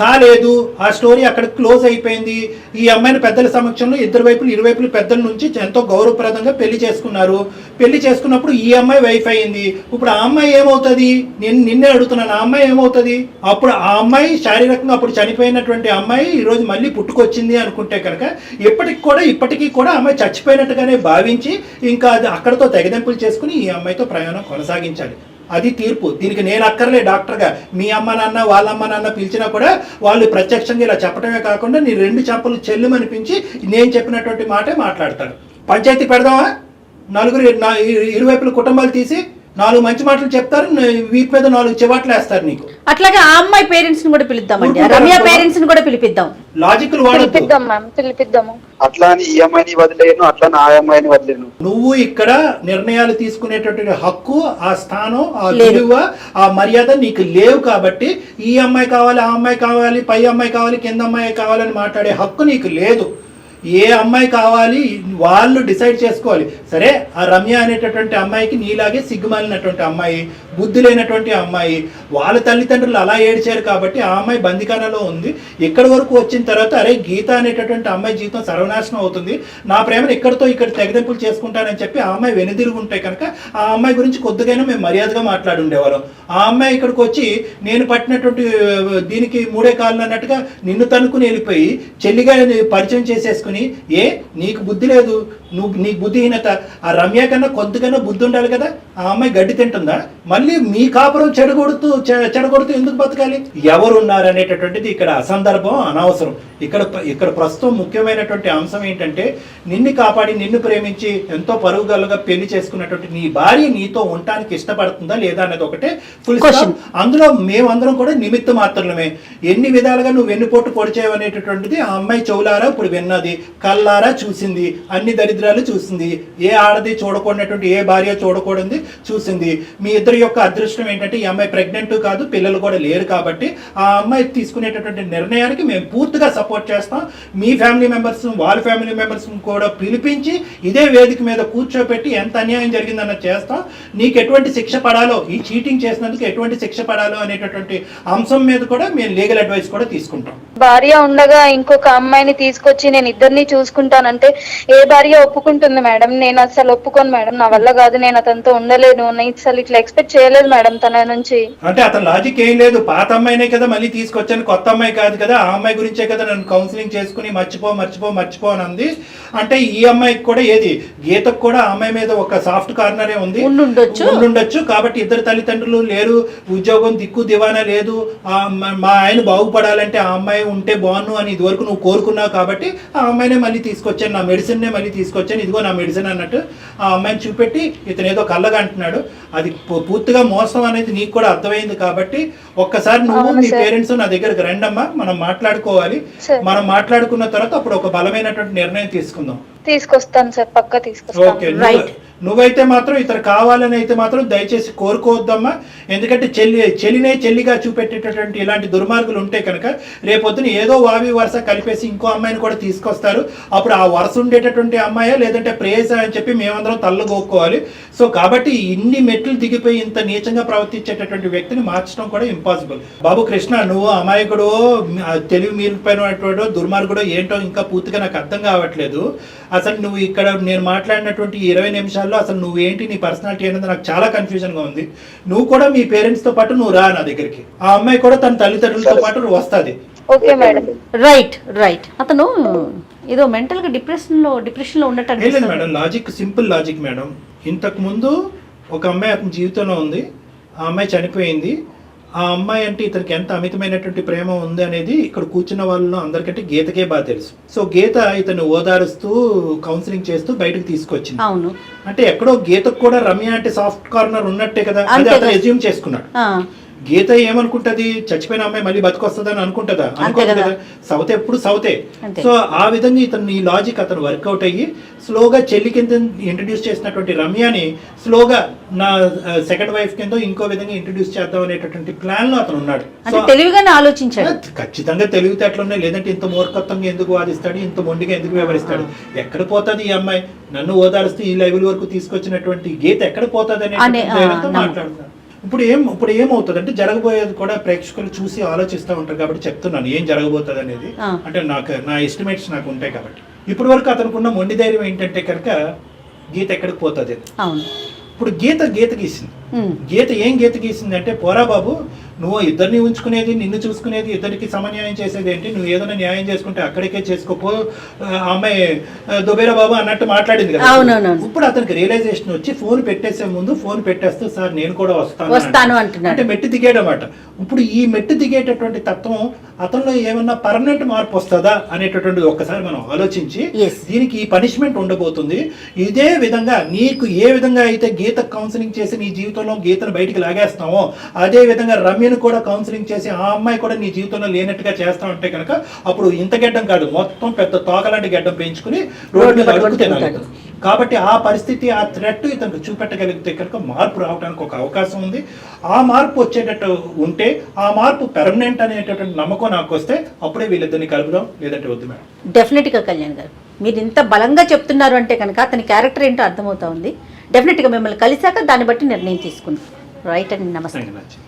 కాలేదు. ఆ స్టోరీ అక్కడ క్లోజ్ అయిపోయింది. ఈ అమ్మాయిని పెద్దల సమక్షంలో ఇరువైపులు పెద్దల నుంచి ఎంతో గౌరవప్రదంగా పెళ్లి చేసుకున్నారు. పెళ్లి చేసుకున్నప్పుడు ఈ అమ్మాయి వైఫ్ అయింది. ఇప్పుడు ఆ అమ్మాయి ఏమవుతుంది? నేను నిన్నే అడుగుతున్నాను, ఆ అమ్మాయి ఏమవుతుంది? అప్పుడు ఆ అమ్మాయి శారీరకంగా అప్పుడు చనిపోయినటువంటి అమ్మాయి ఈ రోజు మళ్ళీ పుట్టుకొచ్చింది అనుకుంటే కనుక ఇప్పటికీ కూడా అమ్మాయి చచ్చిపోయినట్టుగానే భావించి ఇంకా అది అక్కడతో తెగదెంపులు చేసుకుని ఈ అమ్మాయితో ప్రయాణం కొనసాగించాలి. అది తీర్పు. దీనికి నేను అక్కర్లే డాక్టర్గా. మీ అమ్మ నాన్న వాళ్ళ అమ్మ నాన్న పిలిచినా కూడా వాళ్ళు ప్రత్యక్షంగా ఇలా చెప్పడమే కాకుండా నీ 2 చెంపలు చెల్లుమనిపించి నేను చెప్పినటువంటి మాటే మాట్లాడతారు. పంచాయతీ పెడదామా? ఇరువైపుల కుటుంబాలు తీసి 4 మంచి మాటలు చెప్తారు, వీటి మీద 4 చివాట్లు వేస్తారు నీకు. అట్లాగే ఆ అమ్మాయి పేరెంట్స్ ని కూడా పిలుద్దామండి, రమ్య పేరెంట్స్ ని కూడా పిలిపిద్దాం. లాజికల్ పిలిపిద్దాము. అట్లా అని ఈ అమ్మాయిని వదిలేను, అట్లా నా అమ్మాయిని వదిలేను. నువ్వు ఇక్కడ నిర్ణయాలు తీసుకునేటటువంటి హక్కు, ఆ స్థానం, ఆ విలువ, ఆ మర్యాద నీకు లేవు. కాబట్టి ఈ అమ్మాయి కావాలి, ఆ అమ్మాయి కావాలి, పై అమ్మాయి కావాలి, కింద అమ్మాయి కావాలని మాట్లాడే హక్కు నీకు లేదు. ఏ అమ్మాయి కావాలి వాళ్ళు డిసైడ్ చేసుకోవాలి. సరే ఆ రమ్య అనేటటువంటి అమ్మాయికి నీలాగే సిగ్గుమాలినటువంటి అమ్మాయి, బుద్ధి లేనటువంటి అమ్మాయి, వాళ్ళ తల్లిదండ్రులు అలా ఏడ్చారు కాబట్టి ఆ అమ్మాయి బందికానలో ఉంది. ఇక్కడి వరకు వచ్చిన తర్వాత అరే గీత అనేటటువంటి అమ్మాయి జీవితం సర్వనాశనం అవుతుంది, నా ప్రేమను ఇక్కడితో ఇక్కడ తెగదెంపులు చేసుకుంటానని చెప్పి ఆ అమ్మాయి వెనుదిరుగుంటే కనుక ఆ అమ్మాయి గురించి కొద్దిగానే మేము మర్యాదగా మాట్లాడి ఉండేవాళ్ళం. ఆ అమ్మాయి ఇక్కడికి వచ్చి నేను పట్టినటువంటి దీనికి మూడే కాళ్ళు అన్నట్టుగా నిన్ను తనుకుని వెళ్ళిపోయి చెల్లిగా పరిచయం చేసేసుకుని, ఏ నీకు బుద్ధి లేదు, నీకు బుద్ధిహీనత, ఆ రమ్య కన్నా కొద్దిగానే బుద్ధి ఉండాలి కదా, ఆ అమ్మాయి గడ్డి తింటుందా, మళ్ళీ మీ కాపురం చెడగొడుతూ ఎందుకు బతకాలి? ఎవరున్నారు అనేటటువంటిది ఇక్కడ అసందర్భం, అనవసరం. ఇక్కడ ప్రస్తుతం ముఖ్యమైనటువంటి అంశం ఏంటంటే నిన్ను కాపాడి నిన్ను ప్రేమించి ఎంతో పరుగుగలగా పెళ్లి చేసుకున్నటువంటి నీ భార్య నీతో ఉండటానికి ఇష్టపడుతుందా లేదా అనేది ఒకటే ఫుల్ స్టాప్. అందులో మేమందరం కూడా నిమిత్త మాత్రమే. ఎన్ని విధాలుగా నువ్వు వెన్నుపోటు పొడిచేవు అనేటటువంటిది ఆ అమ్మాయి చెవులారా ఇప్పుడు విన్నది, కళ్ళారా చూసింది, అన్ని దరిద్రాలు చూసింది, ఏ ఆడది చూడకూడనటువంటి ఏ భార్య చూడకూడదు చూసింది. మీ ఇద్దరి యొక్క అదృష్టం ఏంటంటే ఈ అమ్మాయి ప్రెగ్నెంట్ కాదు, పిల్లలు కూడా లేరు కాబట్టి ఆ అమ్మాయి తీసుకునేటటువంటి నిర్ణయానికి మేము పూర్తిగా సపోర్ట్ చేస్తాం. మీ ఫ్యామిలీ మెంబర్స్ వాళ్ళ ఫ్యామిలీ మెంబర్స్ కూడా పిలిపించి ఇదే వేదిక మీద కూర్చోపెట్టి ఎంత అన్యాయం జరిగిందన్న చేస్తాం. నీకు ఎటువంటి శిక్ష పడాలో, ఈ చీటింగ్ చేసినందుకు ఎటువంటి శిక్ష పడాలో అనేటటువంటి అంశం మీద కూడా మేము లీగల్ అడ్వైస్ కూడా తీసుకుంటాం. భార్య ఉండగా ఇంకొక అమ్మాయిని తీసుకొచ్చి నేను ఇద్దరిని చూసుకుంటానంటే ఏ భార్య ఒప్పుకుంటుంది మేడం? నేను అసలు ఒప్పుకోను మేడం, నా వల్ల కాదు, నేను అతనితో ఉండలేను, నేను అసలు ఇట్లా ఎక్స్పెక్ట్ చేయలేదు మేడం తన నుంచి. అంటే అతను లాజిక్ ఏం లేదు, పాత అమ్మాయినే కదా మళ్ళీ తీసుకొచ్చాను, కొత్త అమ్మాయి కాదు కదా, ఆ అమ్మాయి గురించే కదా నన్ను కౌన్సిలింగ్ చేసుకుని మర్చిపో అని అంది. అంటే ఈ అమ్మాయికి కూడా ఏది గీతకు కూడా ఆ అమ్మాయి మీద ఒక సాఫ్ట్ కార్నరే ఉంది, ఉండుండొచ్చు. కాబట్టి ఇద్దరు తల్లిదండ్రులు లేరు, ఉద్యోగం దిక్కు దివానా లేదు, మా ఆయన బాగుపడాలంటే ఆ అమ్మాయి ఉంటే బాగున్ను అని ఇదివరకు నువ్వు కోరుకున్నావు కాబట్టి ఆ అమ్మాయినే మళ్ళీ తీసుకొచ్చాను, నా మెడిసిన్నే మళ్ళీ తీసుకొచ్చాను, ఇదిగో నా మెడిసిన్ అన్నట్టు ఆ అమ్మాయిని చూపెట్టి ఇతను ఏదో కళ్ళగా అంటున్నాడు. అది పూర్తిగా మోసం అనేది నీకు కూడా అర్థమైంది కాబట్టి ఒక్కసారి నువ్వు మీ పేరెంట్స్ నా దగ్గరకు రండమ్మా, మనం మాట్లాడుకోవాలి. మనం మాట్లాడుకున్న తర్వాత అప్పుడు ఒక బలమైనటువంటి నిర్ణయం తీసుకొస్తాను సార్, పక్కా తీసుకొస్తాను. ఓకే, నువ్వైతే మాత్రం ఇతను కావాలని అయితే మాత్రం దయచేసి కోరుకోవద్దమ్మా. ఎందుకంటే చెల్లినే చెల్లిగా చూపెట్టేటటువంటి ఇలాంటి దుర్మార్గులు ఉంటే కనుక రేపొద్దున ఏదో వావి వరుస కలిపేసి ఇంకో అమ్మాయిని కూడా తీసుకొస్తారు. అప్పుడు ఆ వరుస ఉండేటటువంటి అమ్మాయా లేదంటే ప్రేయస అని చెప్పి మేమందరం తల్లగొక్కోవాలి. సో కాబట్టి ఇన్ని మెట్లు దిగిపోయి ఇంత నీచంగా ప్రవర్తించేటటువంటి వ్యక్తిని మార్చడం కూడా ఇంపాసిబుల్. బాబు కృష్ణ, నువ్వు అమాయకుడు, తెలివి మీరిపోయినటువంటి దుర్మార్గుడు ఏంటో ఇంకా పూర్తిగా నాకు అర్థం కావట్లేదు. అసలు నువ్వు ఇక్కడ నేను మాట్లాడినటువంటి 20 నిమిషాల్లో అసలు నువ్వేంటి, నీ పర్సనాలిటీ అనేది నాకు చాలా కన్ఫ్యూజన్ గా ఉంది. నువ్వు కూడా మీ పేరెంట్స్ తో పాటు నువ్వు రా నా దగ్గరికి, ఆ అమ్మాయి కూడా తన తల్లిదండ్రులతో పాటు వస్తుంది. Okay madam. రైట్. అతను ఏదో మెంటల్ గా డిప్రెషన్ లో ఉన్నట్టు లేదు madam, logic simple logic madam. ఇంతకు ముందు ఒక అమ్మాయి అతని జీవితంలో ఉంది, ఆ అమ్మాయి చనిపోయింది. ఆ అమ్మాయి అంటే ఇతనికి ఎంత అమితమైనటువంటి ప్రేమ ఉంది అనేది ఇక్కడ కూర్చున్న వాళ్ళు అందరికంటే గీతకే బాగా తెలుసు. సో గీత ఇతను ఓదారుస్తూ కౌన్సిలింగ్ చేస్తూ బయటకు తీసుకొచ్చింది. అవును, అంటే ఎక్కడో గీతకు కూడా రమ్య అంటే సాఫ్ట్ కార్నర్ ఉన్నట్టే కదా, అది అతను ఎజ్యూమ్ చేసుకున్నాడు. గీత ఏమనుకుంటది, చచ్చిపోయిన అమ్మాయి మళ్ళీ బతుకొస్తుందని అనుకుంటుందా? అనుకోదు కదా, సౌతే ఎప్పుడు సౌతే. సో ఆ విధంగా ఇతను ఈ లాజిక్ అతను వర్కౌట్ అయ్యి స్లోగా చెల్లి కింద ఇంట్రడ్యూస్ చేసినటువంటి రమ్యని స్లోగా నా సెకండ్ వైఫ్ కింద ఇంకో విధంగా ఇంట్రడ్యూస్ చేద్దాం అనేటటువంటి ప్లాన్ లో అతను ఉన్నాడు. తెలివిగానే ఆలోచించాడు. ఖచ్చితంగా తెలివితేటలున్నాయి, లేదంటే ఇంత మూర్ఖత్వంగా ఎందుకు వాదిస్తాడు, ఇంత మొండిగా ఎందుకు వ్యవహరిస్తాడు? ఎక్కడ పోతుంది ఈ అమ్మాయి? నన్ను ఓదారుస్తూ ఈ లెవెల్ వరకు తీసుకొచ్చినటువంటి గీత ఎక్కడ పోతుంది అనేది మాట్లాడుతున్నాను. ఇప్పుడు ఏమవుతుంది అంటే జరగబోయేది కూడా ప్రేక్షకులు చూసి ఆలోచిస్తూ ఉంటారు కాబట్టి చెప్తున్నాను ఏం జరగబోతుంది అనేది. అంటే నా ఎస్టిమేట్స్ నాకు ఉంటాయి కాబట్టి. ఇప్పటి వరకు అతనుకున్న మొండి ధైర్యం ఏంటంటే కనుక గీత ఎక్కడికి పోతుంది. ఇప్పుడు గీత గీసింది. గీత గీసింది అంటే పోరా బాబు, నువ్వు ఇద్దరిని ఉంచుకునేది, నిన్ను చూసుకునేది, ఇద్దరికి సమన్యాయం చేసేది ఏంటి? నువ్వు ఏదైనా న్యాయం చేసుకుంటే అక్కడికే చేసుకోపో, అమ్మాయి దుబేరా బాబు అన్నట్టు మాట్లాడింది కదా. ఇప్పుడు అతనికి రియలైజేషన్ వచ్చి ఫోన్ పెట్టేసే ముందు ఫోన్ పెట్టేస్తూ సార్ నేను కూడా వస్తాను అంటే మెట్టు దిగేటమాట. ఇప్పుడు ఈ మెట్టు దిగేటటువంటి తత్వం అతనిలో ఏమన్నా పర్మనెంట్ మార్పు వస్తుందా అనేటటువంటిది ఒక్కసారి మనం ఆలోచించి దీనికి ఈ పనిష్మెంట్ ఉండబోతుంది. ఇదే విధంగా నీకు ఏ విధంగా అయితే గీత కౌన్సిలింగ్ చేసి నీ జీవితంలో గీతను బయటికి లాగేస్తామో అదే విధంగా రమ్యను కూడా కౌన్సిలింగ్ చేసి ఆ అమ్మాయి కూడా నీ జీవితంలో లేనట్టుగా చేస్తా ఉంటే కనుక అప్పుడు ఇంత గడ్డం కాదు, మొత్తం పెద్ద తోకలాంటి గడ్డం పెంచుకుని రోడ్డు మీద అడుగు తినాలి. కాబట్టి ఆ పరిస్థితి, ఆ థ్రెట్ ఇతనికి చూపెట్టగలిగితే కనుక మార్పు రావడానికి ఒక అవకాశం ఉంది. ఆ మార్పు వచ్చేటట్టు ఉంటే, ఆ మార్పు పెర్మనెంట్ అనేటటువంటి నమ్మకం నాకు వస్తే అప్పుడే వీళ్ళిద్దరిని కలుపుదాం, లేదంటే వద్దు మేడం. డెఫినెట్గా కళ్యాణ్ గారు, మీరు ఇంత బలంగా చెప్తున్నారు అంటే కనుక అతని క్యారెక్టర్ ఏంటో అర్థమవుతా ఉంది. డెఫినెట్గా మిమ్మల్ని కలిశాక దాన్ని బట్టి నిర్ణయం తీసుకుందాం. రైట్ అండి, నమస్తే. థాంక్యూ.